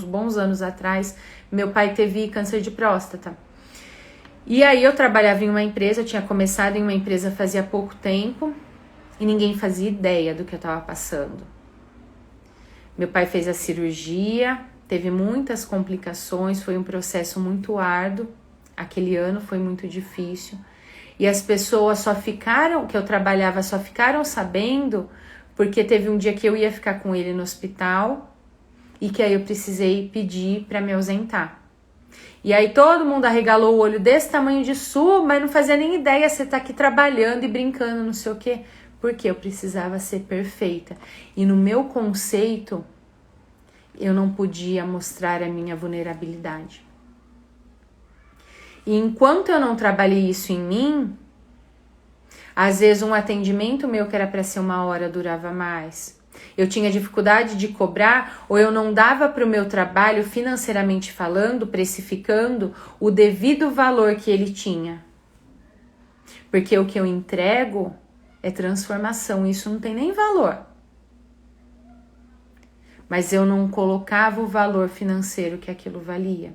bons anos atrás, meu pai teve câncer de próstata. E aí eu trabalhava em uma empresa, eu tinha começado em uma empresa fazia pouco tempo e ninguém fazia ideia do que eu estava passando. Meu pai fez a cirurgia, teve muitas complicações, foi um processo muito árduo, aquele ano foi muito difícil. E as pessoas só ficaram, que eu trabalhava, só ficaram sabendo porque teve um dia que eu ia ficar com ele no hospital e que aí eu precisei pedir para me ausentar. E aí todo mundo arregalou o olho desse tamanho de Su, mas não fazia nem ideia, você tá aqui trabalhando e brincando, não sei o quê. Porque eu precisava ser perfeita. E no meu conceito, eu não podia mostrar a minha vulnerabilidade. E enquanto eu não trabalhei isso em mim, às vezes um atendimento meu que era para ser 1 hora durava mais. Eu tinha dificuldade de cobrar ou eu não dava para o meu trabalho, financeiramente falando, precificando, o devido valor que ele tinha. Porque o que eu entrego é transformação, isso não tem nem valor. Mas eu não colocava o valor financeiro que aquilo valia.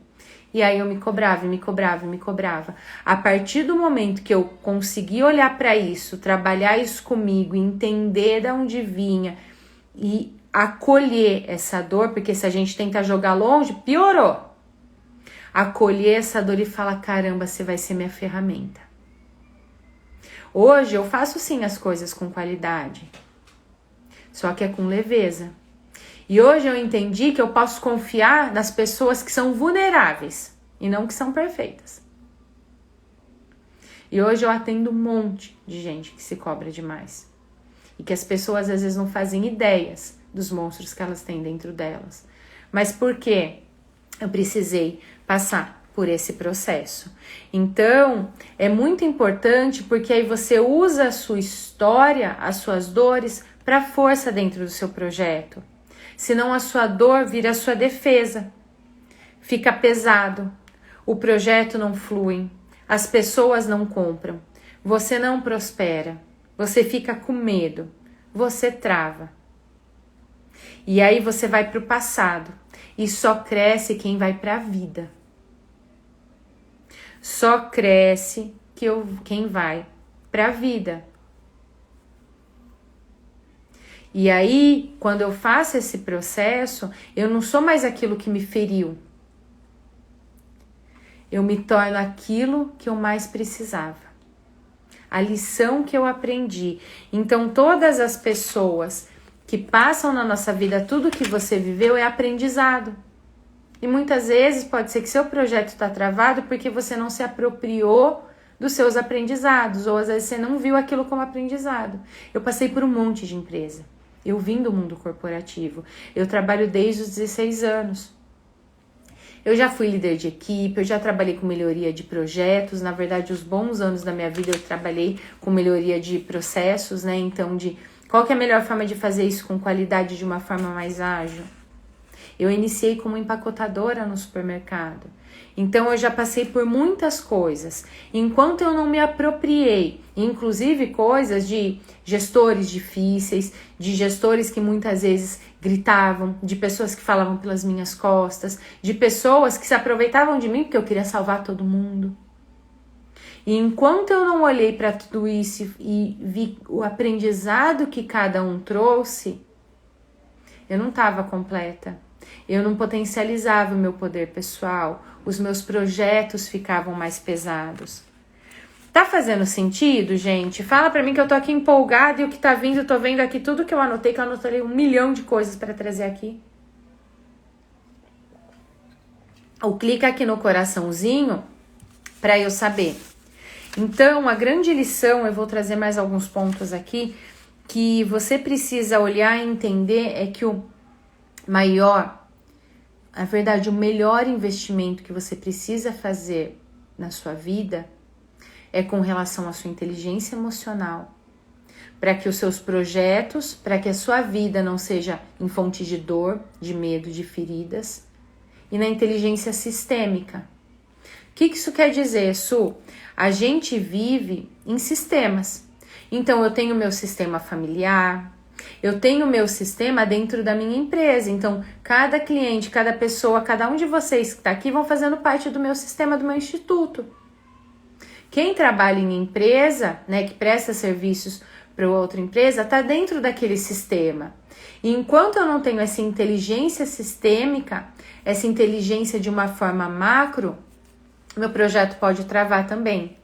E aí eu me cobrava, me cobrava, me cobrava. A partir do momento que eu consegui olhar para isso, trabalhar isso comigo, entender de onde vinha e acolher essa dor, porque se a gente tenta jogar longe, piorou. Acolher essa dor e falar, caramba, você vai ser minha ferramenta. Hoje eu faço sim as coisas com qualidade, só que é com leveza. E hoje eu entendi que eu posso confiar nas pessoas que são vulneráveis e não que são perfeitas. E hoje eu atendo um monte de gente que se cobra demais. E que as pessoas às vezes não fazem ideias dos monstros que elas têm dentro delas. Mas por quê? Eu precisei passar por esse processo. Então, é muito importante porque aí você usa a sua história, as suas dores, para força dentro do seu projeto. Senão a sua dor vira a sua defesa. Fica pesado. O projeto não flui. As pessoas não compram. Você não prospera. Você fica com medo. Você trava. E aí você vai para o passado. E só cresce quem vai para a vida. Só cresce quem vai para a vida. E aí, quando eu faço esse processo, eu não sou mais aquilo que me feriu. Eu me torno aquilo que eu mais precisava. A lição que eu aprendi. Então, todas as pessoas que passam na nossa vida, tudo que você viveu é aprendizado. E muitas vezes pode ser que seu projeto está travado porque você não se apropriou dos seus aprendizados. Ou às vezes você não viu aquilo como aprendizado. Eu passei por um monte de empresa. Eu vim do mundo corporativo. Eu trabalho desde os 16 anos. Eu já fui líder de equipe, eu já trabalhei com melhoria de projetos. Na verdade, os bons anos da minha vida eu trabalhei com melhoria de processos, né? Então, qual que é a melhor forma de fazer isso com qualidade de uma forma mais ágil? Eu iniciei como empacotadora no supermercado. Então, eu já passei por muitas coisas. Enquanto eu não me apropriei, inclusive coisas de gestores difíceis, de gestores que muitas vezes gritavam, de pessoas que falavam pelas minhas costas, de pessoas que se aproveitavam de mim porque eu queria salvar todo mundo. E enquanto eu não olhei para tudo isso e vi o aprendizado que cada um trouxe, eu não estava completa. Eu não potencializava o meu poder pessoal, os meus projetos ficavam mais pesados. Tá fazendo sentido, gente? Fala pra mim que eu tô aqui empolgada e o que tá vindo, eu tô vendo aqui tudo que eu anotei 1 milhão de coisas pra trazer aqui. Ou clica aqui no coraçãozinho pra eu saber. Então, a grande lição, eu vou trazer mais alguns pontos aqui, que você precisa olhar e entender é que o melhor investimento que você precisa fazer na sua vida é com relação à sua inteligência emocional, para que os seus projetos, para que a sua vida não seja em fonte de dor, de medo, de feridas, e na inteligência sistêmica. O que isso quer dizer, Su? A gente vive em sistemas. Então, eu tenho meu sistema familiar, eu tenho o meu sistema dentro da minha empresa. Então, cada cliente, cada pessoa, cada um de vocês que está aqui vão fazendo parte do meu sistema, do meu instituto. Quem trabalha em empresa, né, que presta serviços para outra empresa, está dentro daquele sistema. E enquanto eu não tenho essa inteligência sistêmica, essa inteligência de uma forma macro, meu projeto pode travar também.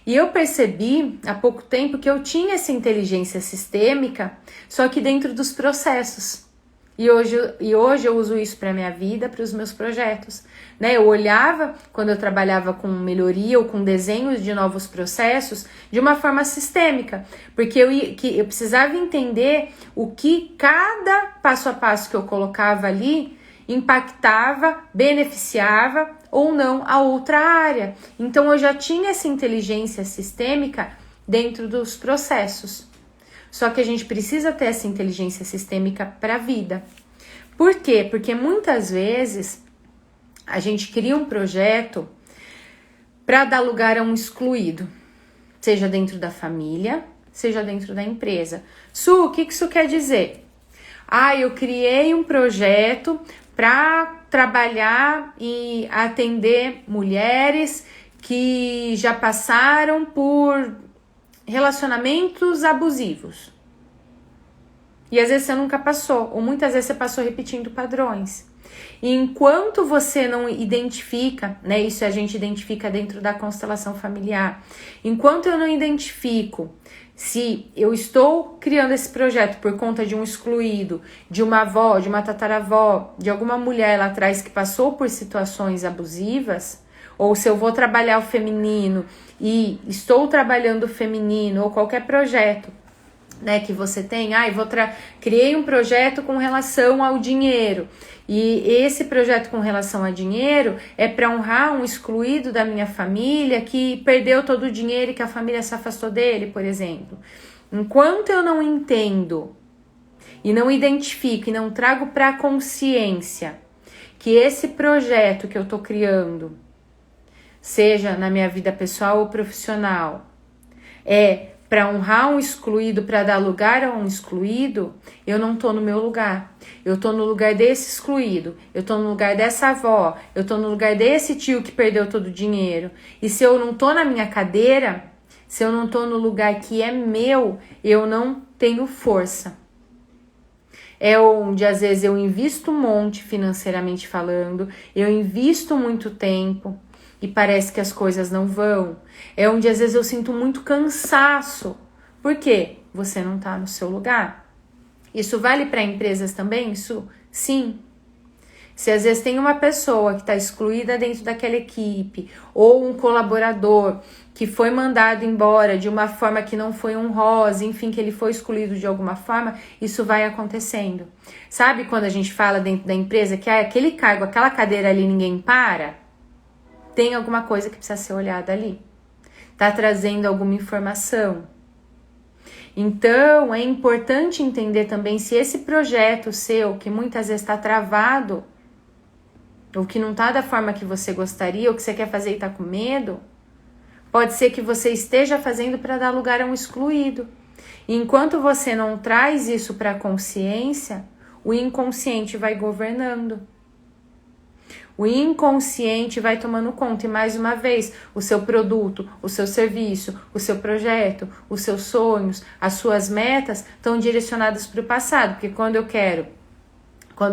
E eu percebi há pouco tempo que eu tinha essa inteligência sistêmica, só que dentro dos processos. E hoje eu uso isso para a minha vida, para os meus projetos. Né? Eu olhava, quando eu trabalhava com melhoria ou com desenhos de novos processos, de uma forma sistêmica. Porque eu precisava entender o que cada passo a passo que eu colocava ali impactava, beneficiava ou não a outra área. Então eu já tinha essa inteligência sistêmica dentro dos processos. Só que a gente precisa ter essa inteligência sistêmica para a vida. Por quê? Porque muitas vezes a gente cria um projeto para dar lugar a um excluído, seja dentro da família, seja dentro da empresa. Su, o que isso quer dizer? Eu criei um projeto para trabalhar e atender mulheres que já passaram por relacionamentos abusivos. E às vezes você nunca passou, ou muitas vezes você passou repetindo padrões. E enquanto você não identifica, né, isso a gente identifica dentro da constelação familiar, enquanto eu não identifico se eu estou criando esse projeto por conta de um excluído, de uma avó, de uma tataravó, de alguma mulher lá atrás que passou por situações abusivas, ou se eu vou trabalhar o feminino e estou trabalhando o feminino, ou qualquer projeto, né, que você tem, criei um projeto com relação ao dinheiro, e esse projeto com relação a dinheiro é para honrar um excluído da minha família que perdeu todo o dinheiro e que a família se afastou dele, por exemplo. Enquanto eu não entendo e não identifico e não trago para a consciência que esse projeto que eu estou criando, seja na minha vida pessoal ou profissional, é para honrar um excluído, para dar lugar a um excluído, eu não tô no meu lugar. Eu tô no lugar desse excluído, eu tô no lugar dessa avó, eu tô no lugar desse tio que perdeu todo o dinheiro. E se eu não tô na minha cadeira, se eu não tô no lugar que é meu, eu não tenho força. É onde às vezes eu invisto um monte financeiramente falando, eu invisto muito tempo, e parece que as coisas não vão. É onde às vezes eu sinto muito cansaço. Por quê? Você não está no seu lugar. Isso vale para empresas também? Isso? Sim. Se às vezes tem uma pessoa que está excluída dentro daquela equipe, ou um colaborador que foi mandado embora de uma forma que não foi honrosa, enfim, que ele foi excluído de alguma forma, isso vai acontecendo. Sabe quando a gente fala dentro da empresa que aquele cargo, aquela cadeira ali ninguém para? Tem alguma coisa que precisa ser olhada ali. Tá trazendo alguma informação. Então, é importante entender também se esse projeto seu, que muitas vezes está travado, ou que não tá da forma que você gostaria, ou que você quer fazer e tá com medo, pode ser que você esteja fazendo para dar lugar a um excluído. E enquanto você não traz isso para a consciência, o inconsciente vai governando. O inconsciente vai tomando conta, e mais uma vez, o seu produto, o seu serviço, o seu projeto, os seus sonhos, as suas metas estão direcionadas para o passado, porque quando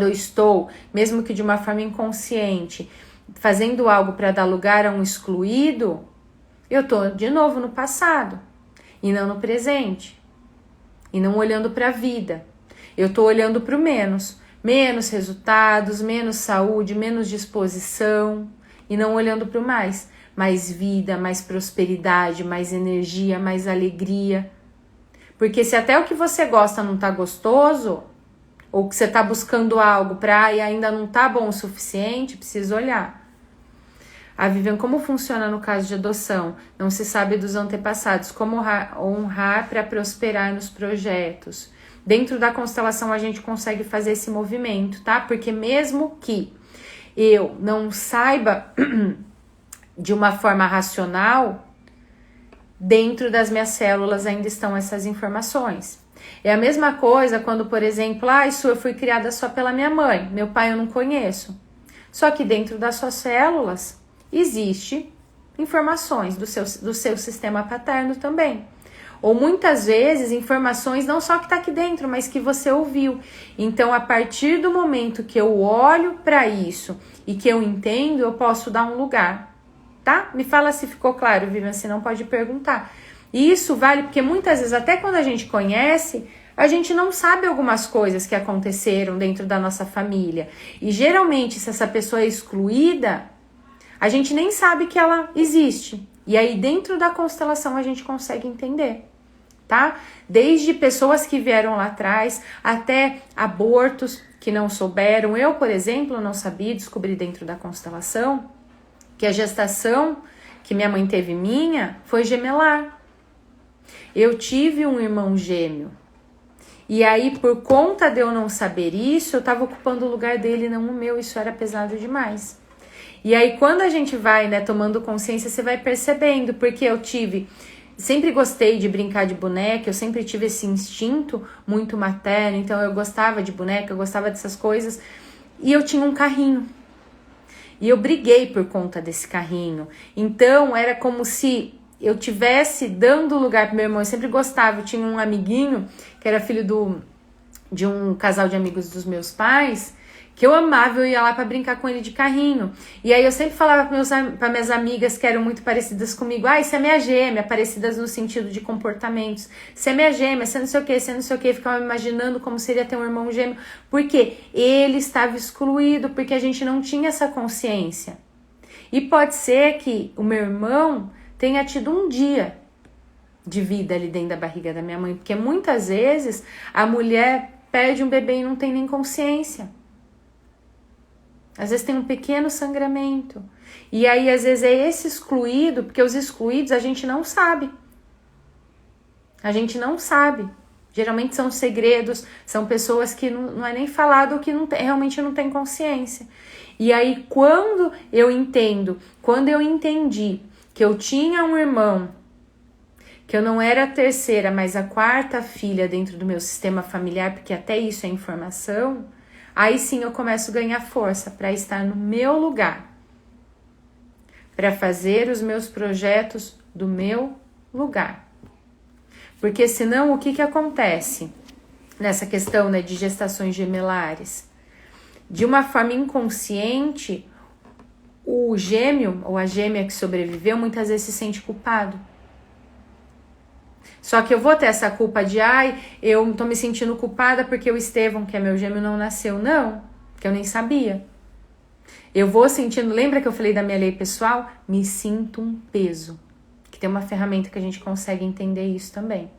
eu estou, mesmo que de uma forma inconsciente, fazendo algo para dar lugar a um excluído, eu estou de novo no passado, e não no presente, e não olhando para a vida, eu estou olhando para o menos resultados, menos saúde, menos disposição, e não olhando para o mais vida, mais prosperidade, mais energia, mais alegria. Porque se até o que você gosta não tá gostoso, ou que você tá buscando algo e ainda não tá bom o suficiente, precisa olhar. A Vivian, como funciona no caso de adoção? Não se sabe dos antepassados, como honrar para prosperar nos projetos. Dentro da constelação a gente consegue fazer esse movimento, tá? Porque mesmo que eu não saiba de uma forma racional, dentro das minhas células ainda estão essas informações. É a mesma coisa quando, por exemplo, eu fui criada só pela minha mãe, meu pai eu não conheço. Só que dentro das suas células existe informações do seu sistema paterno também. Ou muitas vezes informações não só que está aqui dentro, mas que você ouviu. Então, a partir do momento que eu olho para isso e que eu entendo, eu posso dar um lugar. tá? Me fala se ficou claro, Vivian, se não pode perguntar. E isso vale porque muitas vezes, até quando a gente conhece, a gente não sabe algumas coisas que aconteceram dentro da nossa família. E geralmente, se essa pessoa é excluída, a gente nem sabe que ela existe. E aí, dentro da constelação, a gente consegue entender, tá? Desde pessoas que vieram lá atrás, até abortos que não souberam. Eu, por exemplo, não sabia, descobri dentro da constelação que a gestação que minha mãe teve minha foi gemelar. Eu tive um irmão gêmeo. E aí, por conta de eu não saber isso, eu estava ocupando o lugar dele, não o meu. Isso era pesado demais. E aí, quando a gente vai, né, tomando consciência, você vai percebendo. Porque eu sempre gostei de brincar de boneca, eu sempre tive esse instinto muito materno. Então, eu gostava de boneca, eu gostava dessas coisas. E eu tinha um carrinho. E eu briguei por conta desse carrinho. Então, era como se eu tivesse dando lugar pro meu irmão. Eu sempre gostava. Eu tinha um amiguinho que era filho de um casal de amigos dos meus pais, que eu amava, eu ia lá pra brincar com ele de carrinho. E aí eu sempre falava para minhas amigas que eram muito parecidas comigo: ah, isso é minha gêmea, parecidas no sentido de comportamentos. Você é minha gêmea, você não sei o que, você não sei o que. Ficava me imaginando como seria ter um irmão gêmeo. Por quê? Ele estava excluído, porque a gente não tinha essa consciência. E pode ser que o meu irmão tenha tido um dia de vida ali dentro da barriga da minha mãe, porque muitas vezes a mulher perde um bebê e não tem nem consciência. Às vezes tem um pequeno sangramento. E aí, às vezes, é esse excluído, porque os excluídos a gente não sabe. A gente não sabe. Geralmente são segredos, são pessoas que não é nem falado, que realmente não tem consciência. E aí, quando eu entendi que eu tinha um irmão, que eu não era a terceira, mas a quarta filha dentro do meu sistema familiar, porque até isso é informação, aí sim eu começo a ganhar força para estar no meu lugar, para fazer os meus projetos do meu lugar. Porque senão o que acontece nessa questão, né, de gestações gemelares? De uma forma inconsciente, o gêmeo ou a gêmea que sobreviveu muitas vezes se sente culpado. Só que eu vou ter essa culpa de, eu tô me sentindo culpada porque o Estevão, que é meu gêmeo, não nasceu. Não, que eu nem sabia. Eu vou sentindo, lembra que eu falei da minha lei pessoal? Me sinto um peso. Que tem uma ferramenta que a gente consegue entender isso também.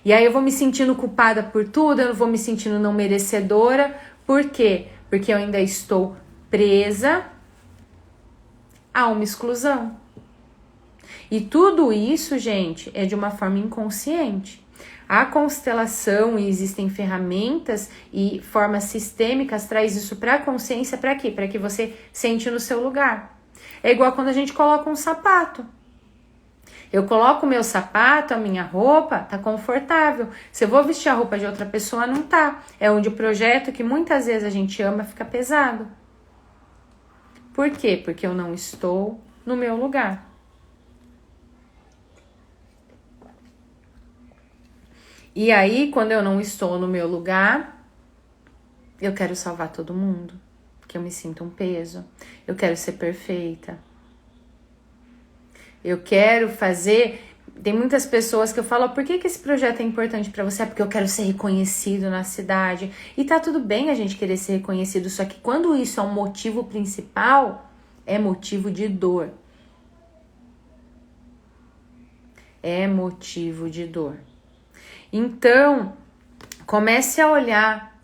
E aí eu vou me sentindo culpada por tudo, eu vou me sentindo não merecedora. Por quê? Porque eu ainda estou presa a uma exclusão. E tudo isso, gente, é de uma forma inconsciente. A constelação, e existem ferramentas e formas sistêmicas, traz isso para a consciência, para quê? Para que você sente no seu lugar. É igual quando a gente coloca um sapato. Eu coloco o meu sapato, a minha roupa, tá confortável. Se eu vou vestir a roupa de outra pessoa, não tá. É onde o projeto que muitas vezes a gente ama fica pesado. Por quê? Porque eu não estou no meu lugar. E aí, quando eu não estou no meu lugar, eu quero salvar todo mundo, porque eu me sinto um peso. Eu quero ser perfeita. Eu quero fazer... Tem muitas pessoas que eu falo, por que esse projeto é importante pra você? É porque eu quero ser reconhecido na cidade. E tá tudo bem a gente querer ser reconhecido, só que quando isso é um motivo principal, é motivo de dor. É motivo de dor. Então, comece a olhar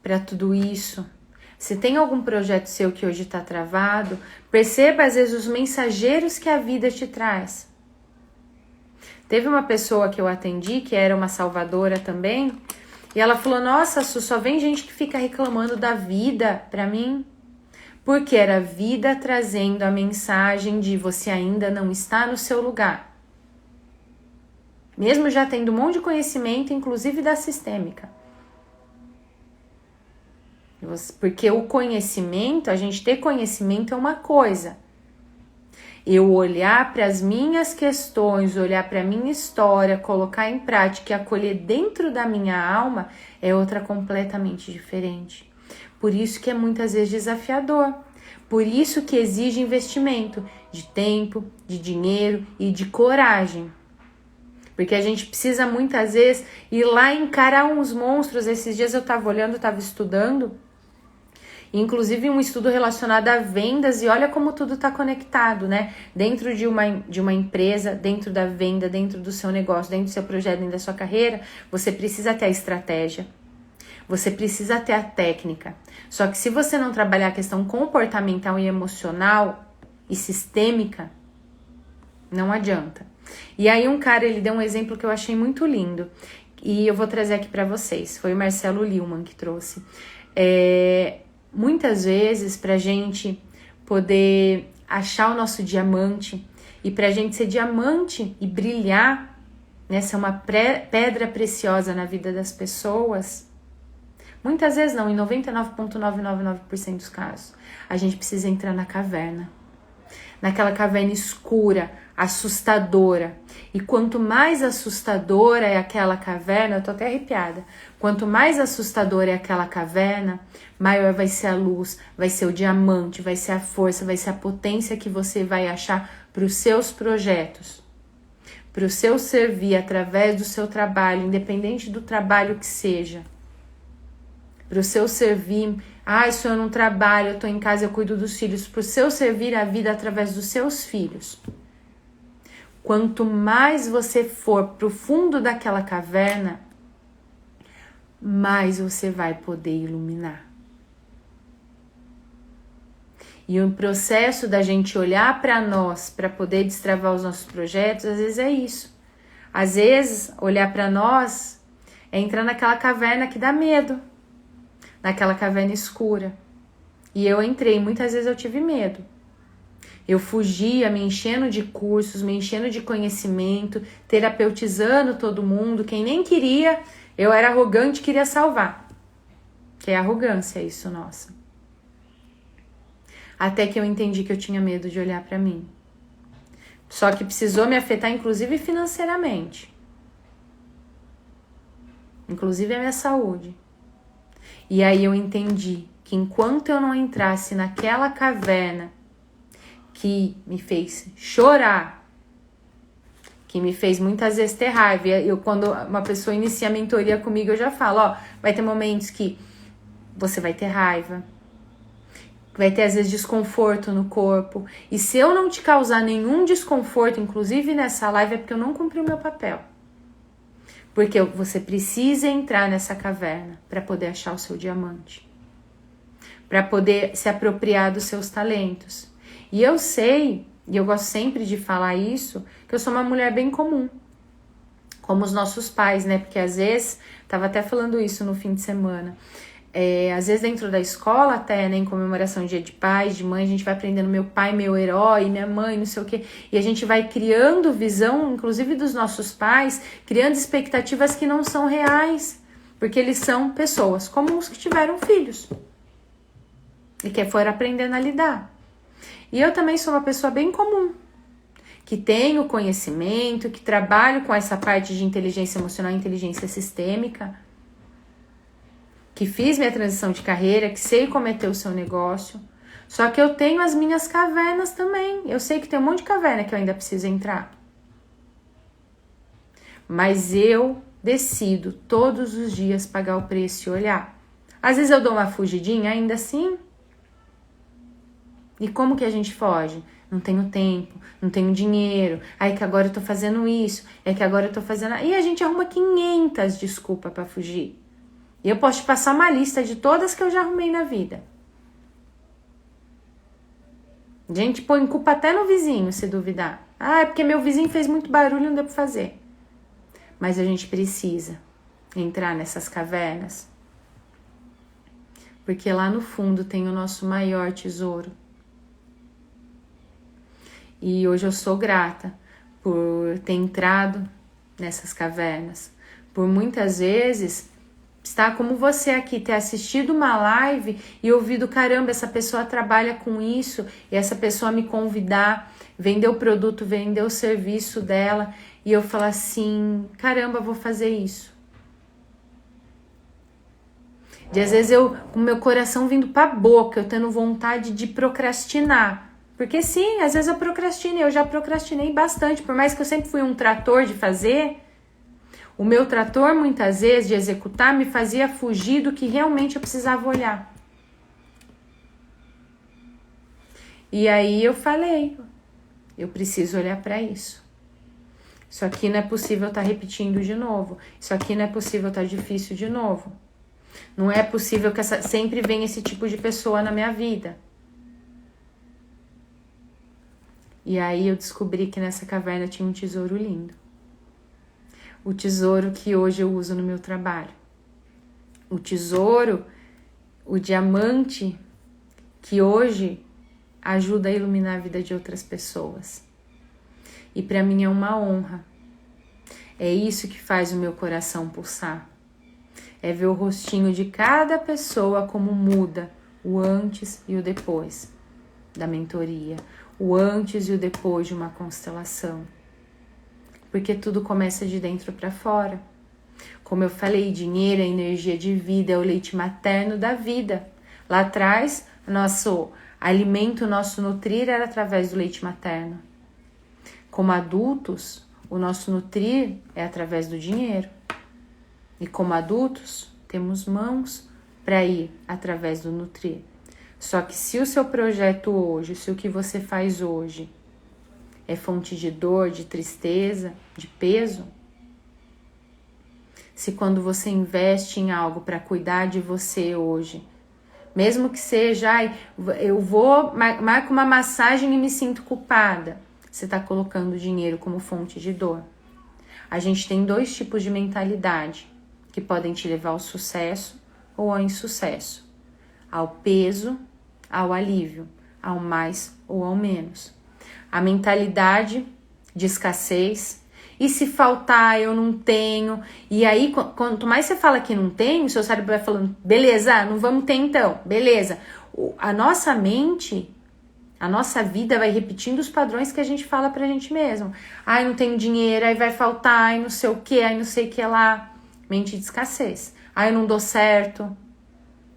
para tudo isso. Se tem algum projeto seu que hoje está travado, perceba às vezes os mensageiros que a vida te traz. Teve uma pessoa que eu atendi, que era uma salvadora também, e ela falou, nossa, Su, só vem gente que fica reclamando da vida para mim. Porque era a vida trazendo a mensagem de você ainda não está no seu lugar. Mesmo já tendo um monte de conhecimento, inclusive da sistêmica. Porque o conhecimento, a gente ter conhecimento é uma coisa. Eu olhar para as minhas questões, olhar para a minha história, colocar em prática e acolher dentro da minha alma é outra completamente diferente. Por isso que é muitas vezes desafiador. Por isso que exige investimento. de tempo, de dinheiro e de coragem. Porque a gente precisa muitas vezes ir lá encarar uns monstros. Esses dias eu estava olhando, estava estudando, inclusive um estudo relacionado a vendas, e olha como tudo está conectado, né? Dentro de uma empresa, dentro da venda, dentro do seu negócio, dentro do seu projeto, dentro da sua carreira, você precisa ter a estratégia, você precisa ter a técnica. Só que se você não trabalhar a questão comportamental e emocional e sistêmica, não adianta. E aí um cara, ele deu um exemplo que eu achei muito lindo, e eu vou trazer aqui para vocês. Foi o Marcelo Lillmann que trouxe. Muitas vezes, pra gente poder achar o nosso diamante, e pra gente ser diamante e brilhar, né, ser uma pedra preciosa na vida das pessoas, muitas vezes não, em 99,999% dos casos, a gente precisa entrar na caverna. Naquela caverna escura, assustadora. E quanto mais assustadora é aquela caverna, eu tô até arrepiada. Quanto mais assustadora é aquela caverna, maior vai ser a luz, vai ser o diamante, vai ser a força, vai ser a potência que você vai achar para os seus projetos, para o seu servir através do seu trabalho, independente do trabalho que seja. Para o seu servir, se eu não trabalho, eu estou em casa, eu cuido dos filhos, para o seu servir a vida através dos seus filhos. Quanto mais você for para o fundo daquela caverna, mais você vai poder iluminar. E o processo da gente olhar para nós, para poder destravar os nossos projetos, às vezes é isso. Às vezes, olhar para nós é entrar naquela caverna que dá medo, naquela caverna escura. E eu entrei, muitas vezes eu tive medo. Eu fugia, me enchendo de cursos, me enchendo de conhecimento, terapeutizando todo mundo. Quem nem queria, eu era arrogante, queria salvar. Que é arrogância isso, nossa. Até que eu entendi que eu tinha medo de olhar para mim. Só que precisou me afetar, inclusive financeiramente. Inclusive a minha saúde. E aí eu entendi que enquanto eu não entrasse naquela caverna que me fez chorar, que me fez muitas vezes ter raiva. Quando uma pessoa inicia a mentoria comigo, eu já falo, vai ter momentos que você vai ter raiva, vai ter às vezes desconforto no corpo. E se eu não te causar nenhum desconforto, inclusive nessa live, é porque eu não cumpri o meu papel. Porque você precisa entrar nessa caverna para poder achar o seu diamante, para poder se apropriar dos seus talentos. E eu sei, e eu gosto sempre de falar isso, que eu sou uma mulher bem comum, como os nossos pais, né? Porque às vezes, tava até falando isso no fim de semana, às vezes dentro da escola até, né, em comemoração de dia de pais, de mãe, a gente vai aprendendo meu pai, meu herói, minha mãe, não sei o quê, e a gente vai criando visão, inclusive dos nossos pais, criando expectativas que não são reais, porque eles são pessoas como os que tiveram filhos e que foram aprendendo a lidar. E eu também sou uma pessoa bem comum, que tenho conhecimento, que trabalho com essa parte de inteligência emocional e inteligência sistêmica, que fiz minha transição de carreira, que sei como é ter o seu negócio. Só que eu tenho as minhas cavernas também. Eu sei que tem um monte de caverna que eu ainda preciso entrar. Mas eu decido todos os dias pagar o preço e olhar. Às vezes eu dou uma fugidinha, ainda assim. E como que a gente foge? Não tenho tempo, não tenho dinheiro, aí que agora eu tô fazendo isso, é que agora eu tô fazendo... E a gente arruma 500 desculpas pra fugir. E eu posso te passar uma lista de todas que eu já arrumei na vida. A gente põe culpa até no vizinho, se duvidar. É porque meu vizinho fez muito barulho e não deu pra fazer. Mas a gente precisa entrar nessas cavernas, porque lá no fundo tem o nosso maior tesouro. E hoje eu sou grata por ter entrado nessas cavernas, por muitas vezes estar como você aqui, ter assistido uma live e ouvido, caramba, essa pessoa trabalha com isso, e essa pessoa me convidar, vender o produto, vender o serviço dela, e eu falar assim, caramba, vou fazer isso. De às vezes eu, com meu coração vindo pra boca, eu tendo vontade de procrastinar, Porque sim, às vezes eu procrastino, eu já procrastinei bastante, por mais que eu sempre fui um trator de fazer, o meu trator muitas vezes de executar me fazia fugir do que realmente eu precisava olhar. E aí eu falei, eu preciso olhar para isso. Isso aqui não é possível estar repetindo de novo. Isso aqui não é possível estar difícil de novo. Não é possível que sempre venha esse tipo de pessoa na minha vida. E aí eu descobri que nessa caverna tinha um tesouro lindo. O tesouro que hoje eu uso no meu trabalho. O tesouro, o diamante que hoje ajuda a iluminar a vida de outras pessoas. E para mim é uma honra. É isso que faz o meu coração pulsar. É ver o rostinho de cada pessoa como muda o antes e o depois da mentoria. O antes e o depois de uma constelação. Porque tudo começa de dentro para fora. Como eu falei, dinheiro é energia de vida, é o leite materno da vida. Lá atrás, nosso alimento, nosso nutrir era através do leite materno. Como adultos, o nosso nutrir é através do dinheiro. E como adultos, temos mãos para ir através do nutrir. Só que se o seu projeto hoje, se o que você faz hoje é fonte de dor, de tristeza, de peso, se quando você investe em algo para cuidar de você hoje, mesmo que seja, eu vou, marco uma massagem e me sinto culpada, você está colocando o dinheiro como fonte de dor. A gente tem 2 tipos de mentalidade que podem te levar ao sucesso ou ao insucesso, ao peso, ao alívio, ao mais ou ao menos. A mentalidade de escassez, e se faltar eu não tenho, e aí quanto mais você fala que não tem, o seu cérebro vai falando, beleza, não vamos ter então, beleza. A nossa mente, a nossa vida vai repetindo os padrões que a gente fala pra gente mesmo. Ai, não tenho dinheiro, aí vai faltar, ai não sei o que, ai não sei o que lá. Mente de escassez. Ai, eu não dou certo.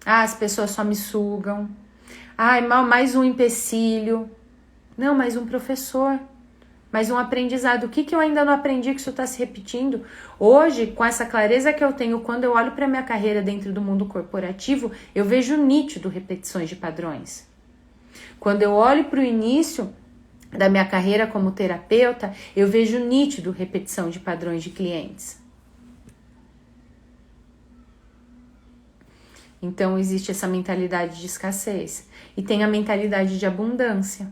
Ah, as pessoas só me sugam. Ai, mais um empecilho. Não, mais um professor. Mais um aprendizado. O que eu ainda não aprendi que isso está se repetindo? Hoje, com essa clareza que eu tenho, quando eu olho para minha carreira dentro do mundo corporativo, eu vejo nítido repetições de padrões. Quando eu olho para o início da minha carreira como terapeuta, eu vejo nítido repetição de padrões de clientes. Então, existe essa mentalidade de escassez. E tem a mentalidade de abundância,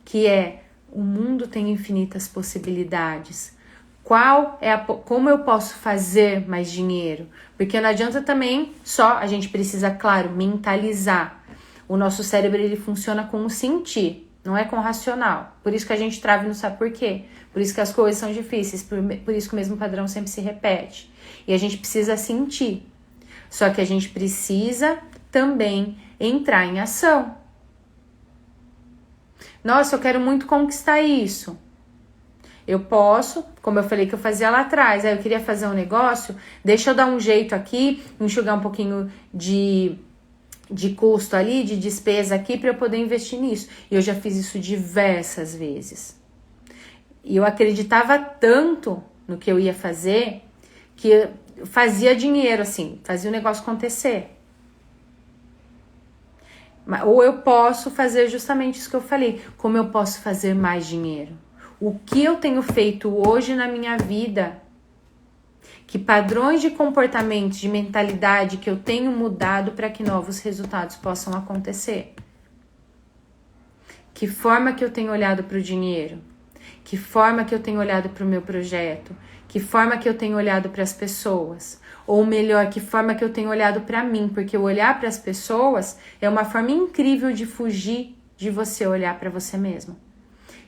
que é, o mundo tem infinitas possibilidades. Como eu posso fazer mais dinheiro? Porque não adianta também só, a gente precisa, claro, mentalizar. O nosso cérebro, ele funciona com o sentir, não é com o racional. Por isso que a gente trava e não sabe por quê. Por isso que as coisas são difíceis, por isso que o mesmo padrão sempre se repete. E a gente precisa sentir. Só que a gente precisa também entrar em ação. Nossa, eu quero muito conquistar isso. Eu posso, como eu falei que eu fazia lá atrás, eu queria fazer um negócio, deixa eu dar um jeito aqui, enxugar um pouquinho de custo ali, de despesa aqui, para eu poder investir nisso. E eu já fiz isso diversas vezes. E eu acreditava tanto no que eu ia fazer, que eu fazia dinheiro, assim, fazia o negócio acontecer. Ou eu posso fazer justamente isso que eu falei, como eu posso fazer mais dinheiro? O que eu tenho feito hoje na minha vida? Que padrões de comportamento, de mentalidade que eu tenho mudado para que novos resultados possam acontecer? Que forma que eu tenho olhado para o dinheiro? Que forma que eu tenho olhado para o meu projeto? Que forma que eu tenho olhado para as pessoas? Ou melhor, que forma que eu tenho olhado para mim? Porque o olhar para as pessoas é uma forma incrível de fugir de você olhar para você mesmo.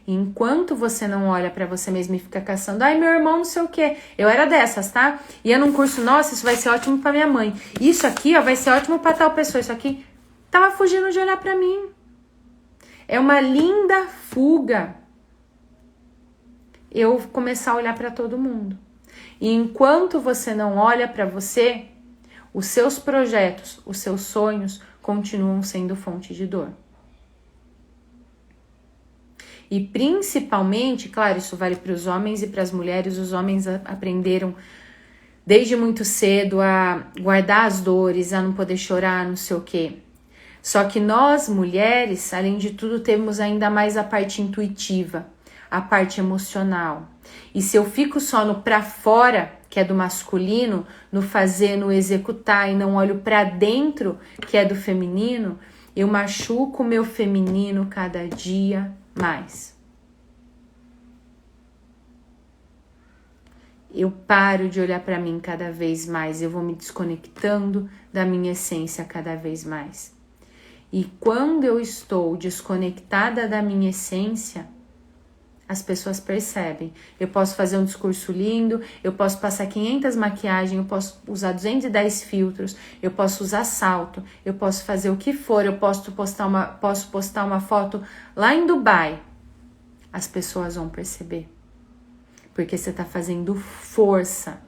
E enquanto você não olha para você mesmo e fica caçando, ai, meu irmão não sei o quê. Eu era dessas, tá? Ia num curso, nossa, isso vai ser ótimo para minha mãe. Isso aqui, ó, vai ser ótimo para tal pessoa. Isso aqui, tava fugindo de olhar para mim. É uma linda fuga eu começar a olhar para todo mundo. E enquanto você não olha para você, os seus projetos, os seus sonhos continuam sendo fonte de dor. E principalmente, claro, isso vale para os homens e para as mulheres. Os homens aprenderam desde muito cedo a guardar as dores, a não poder chorar, não sei o quê. Só que nós, mulheres, além de tudo, temos ainda mais a parte intuitiva, a parte emocional. E se eu fico só no pra fora, que é do masculino, no fazer, no executar, e não olho pra dentro, que é do feminino, eu machuco o meu feminino cada dia mais. Eu paro de olhar pra mim cada vez mais, eu vou me desconectando da minha essência cada vez mais. E quando eu estou desconectada da minha essência, as pessoas percebem. Eu posso fazer um discurso lindo, eu posso passar 500 maquiagens, eu posso usar 210 filtros, eu posso usar salto, eu posso fazer o que for, eu posso postar uma foto lá em Dubai. As pessoas vão perceber. Porque você está fazendo força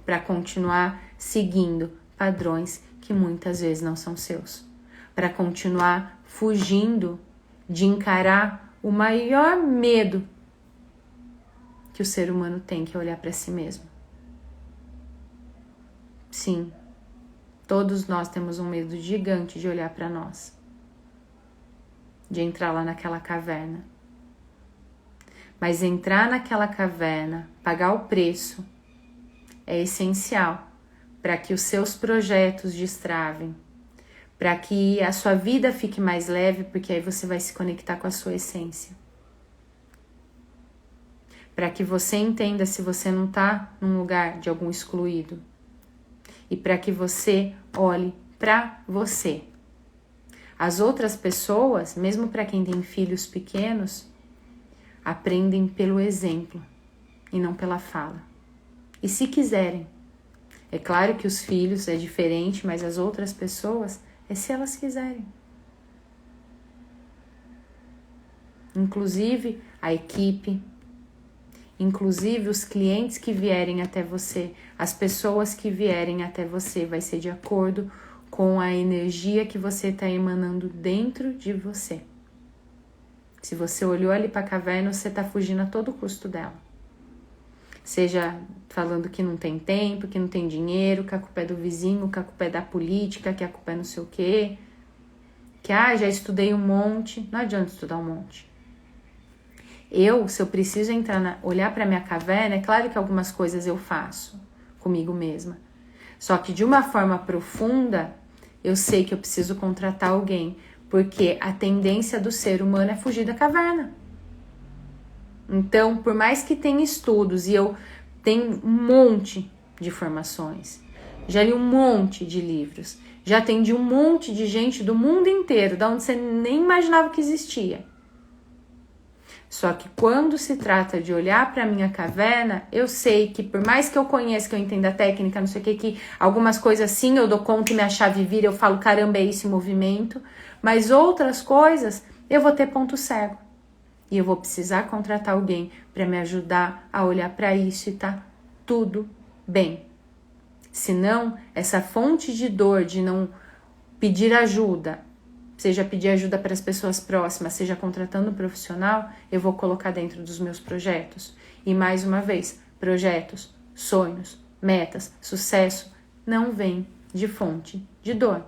para continuar seguindo padrões que muitas vezes não são seus. Para continuar fugindo de encarar o maior medo que o ser humano tem, que é olhar para si mesmo. Sim, todos nós temos um medo gigante de olhar para nós, de entrar lá naquela caverna. Mas entrar naquela caverna, pagar o preço, é essencial para que os seus projetos destravem, para que a sua vida fique mais leve, porque aí você vai se conectar com a sua essência. Para que você entenda se você não está num lugar de algum excluído. E para que você olhe para você. As outras pessoas, mesmo para quem tem filhos pequenos, aprendem pelo exemplo e não pela fala. E se quiserem, é claro que os filhos é diferente, mas as outras pessoas é se elas quiserem. Inclusive a equipe, inclusive os clientes que vierem até você, as pessoas que vierem até você, vai ser de acordo com a energia que você está emanando dentro de você. Se você olhou ali para a caverna, você está fugindo a todo custo dela. Seja falando que não tem tempo, que não tem dinheiro, que a culpa é do vizinho, que a culpa é da política, que a culpa é não sei o quê. Que, já estudei um monte. Não adianta estudar um monte. Se eu preciso olhar para minha caverna, é claro que algumas coisas eu faço comigo mesma. Só que de uma forma profunda, eu sei que eu preciso contratar alguém. Porque a tendência do ser humano é fugir da caverna. Então, por mais que tenha estudos, e eu tenho um monte de formações, já li um monte de livros, já atendi um monte de gente do mundo inteiro, da onde você nem imaginava que existia. Só que quando se trata de olhar para a minha caverna, eu sei que por mais que eu conheça, que eu entenda a técnica, não sei o que algumas coisas sim eu dou conta e minha chave vira, eu falo, caramba, é esse movimento, mas outras coisas eu vou ter ponto cego. E eu vou precisar contratar alguém para me ajudar a olhar para isso e tá tudo bem. Senão, essa fonte de dor de não pedir ajuda, seja pedir ajuda para as pessoas próximas, seja contratando um profissional, eu vou colocar dentro dos meus projetos. E mais uma vez, projetos, sonhos, metas, sucesso, não vem de fonte de dor.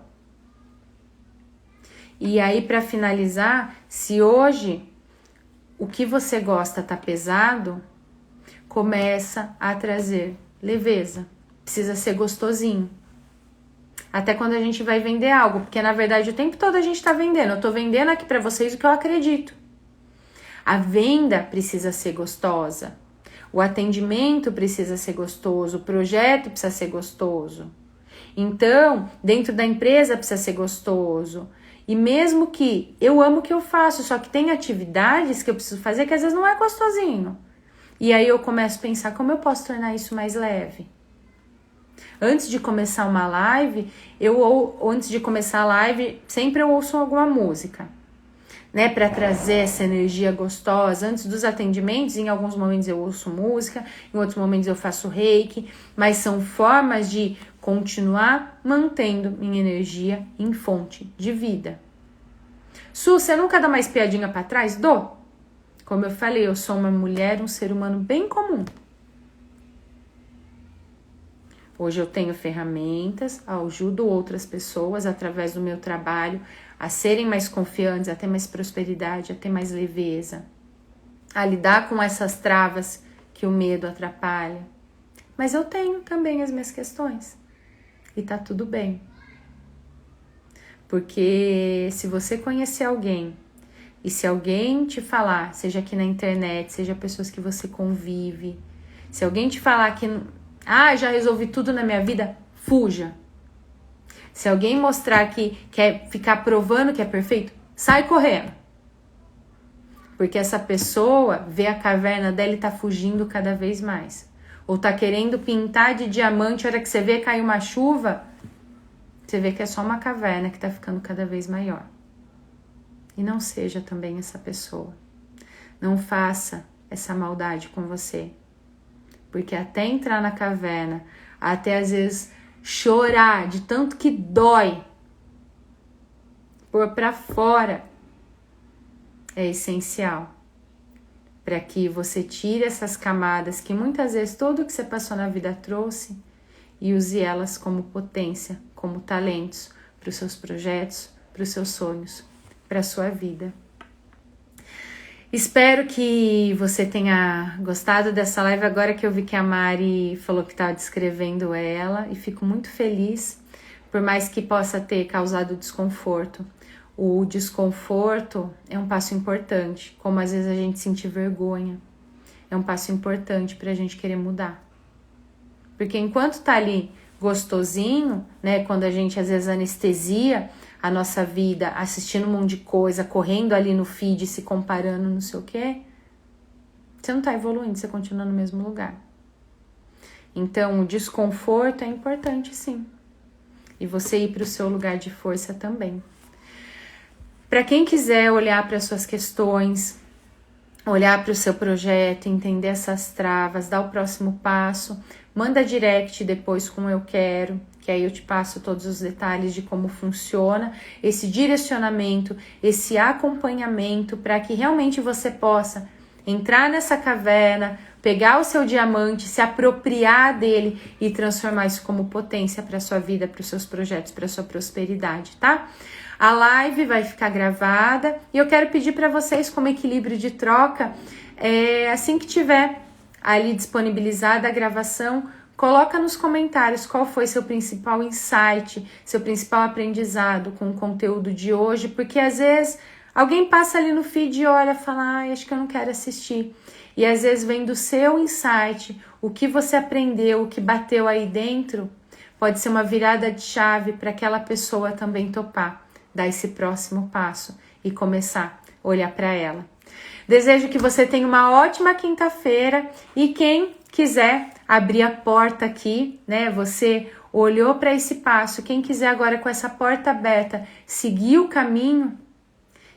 E aí, para finalizar, se hoje o que você gosta tá pesado, começa a trazer leveza. Precisa ser gostosinho. Até quando a gente vai vender algo, porque na verdade o tempo todo a gente tá vendendo. Eu tô vendendo aqui para vocês o que eu acredito. A venda precisa ser gostosa. O atendimento precisa ser gostoso. O projeto precisa ser gostoso. Então, dentro da empresa precisa ser gostoso. E mesmo que eu amo o que eu faço, só que tem atividades que eu preciso fazer que às vezes não é gostosinho. E aí eu começo a pensar como eu posso tornar isso mais leve. Antes de começar uma live, sempre eu ouço alguma música, né, para trazer essa energia gostosa. Antes dos atendimentos, em alguns momentos eu ouço música, em outros momentos eu faço reiki, mas são formas de continuar mantendo minha energia em fonte de vida. Su, você nunca dá mais piadinha pra trás? Dou. Como eu falei, eu sou uma mulher, um ser humano bem comum. Hoje eu tenho ferramentas, ajudo outras pessoas através do meu trabalho a serem mais confiantes, a ter mais prosperidade, a ter mais leveza, a lidar com essas travas que o medo atrapalha. Mas eu tenho também as minhas questões. E tá tudo bem. Porque se você conhecer alguém, e se alguém te falar, seja aqui na internet, seja pessoas que você convive, se alguém te falar que já resolvi tudo na minha vida, fuja. Se alguém mostrar que quer ficar provando que é perfeito, sai correndo. Porque essa pessoa vê a caverna dela e tá fugindo cada vez mais. Ou tá querendo pintar de diamante, a hora que você vê cair uma chuva, você vê que é só uma caverna que tá ficando cada vez maior. E não seja também essa pessoa. Não faça essa maldade com você. Porque até entrar na caverna, até às vezes chorar de tanto que dói, pôr pra fora, é essencial. Para que você tire essas camadas que muitas vezes tudo que você passou na vida trouxe e use elas como potência, como talentos para os seus projetos, para os seus sonhos, para a sua vida. Espero que você tenha gostado dessa live agora que eu vi que a Mari falou que estava descrevendo ela e fico muito feliz, por mais que possa ter causado desconforto. O desconforto é um passo importante, como às vezes a gente sentir vergonha. É um passo importante para a gente querer mudar. Porque enquanto tá ali gostosinho, né, quando a gente às vezes anestesia a nossa vida, assistindo um monte de coisa, correndo ali no feed, se comparando, não sei o quê, você não tá evoluindo, você continua no mesmo lugar. Então, o desconforto é importante, sim. E você ir para o seu lugar de força também. Para quem quiser olhar para suas questões, olhar para o seu projeto, entender essas travas, dar o próximo passo, manda direct depois com eu quero, que aí eu te passo todos os detalhes de como funciona esse direcionamento, esse acompanhamento para que realmente você possa entrar nessa caverna, pegar o seu diamante, se apropriar dele e transformar isso como potência para sua vida, para os seus projetos, para sua prosperidade, tá? A live vai ficar gravada e eu quero pedir para vocês, como equilíbrio de troca, assim que tiver ali disponibilizada a gravação, coloca nos comentários qual foi seu principal insight, seu principal aprendizado com o conteúdo de hoje, porque às vezes alguém passa ali no feed e olha e fala, acho que eu não quero assistir. E às vezes vem do seu insight, o que você aprendeu, o que bateu aí dentro, pode ser uma virada de chave para aquela pessoa também topar, dar esse próximo passo e começar a olhar para ela. Desejo que você tenha uma ótima quinta-feira e quem quiser abrir a porta aqui, né? Você olhou para esse passo, quem quiser agora com essa porta aberta, seguir o caminho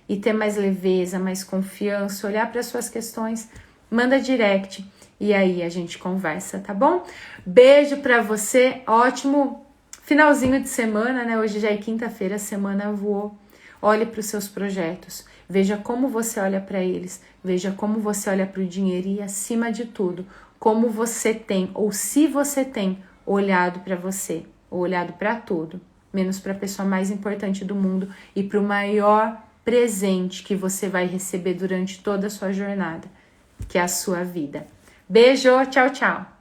e ter mais leveza, mais confiança, olhar para suas questões, manda direct e aí a gente conversa, tá bom? Beijo para você, ótimo finalzinho de semana, né? Hoje já é quinta-feira, a semana voou. Olhe para os seus projetos, veja como você olha para eles, veja como você olha para o dinheiro e, acima de tudo, como você tem, ou se você tem, olhado para você, ou olhado para tudo, menos para a pessoa mais importante do mundo e para o maior presente que você vai receber durante toda a sua jornada, que é a sua vida. Beijo, tchau, tchau!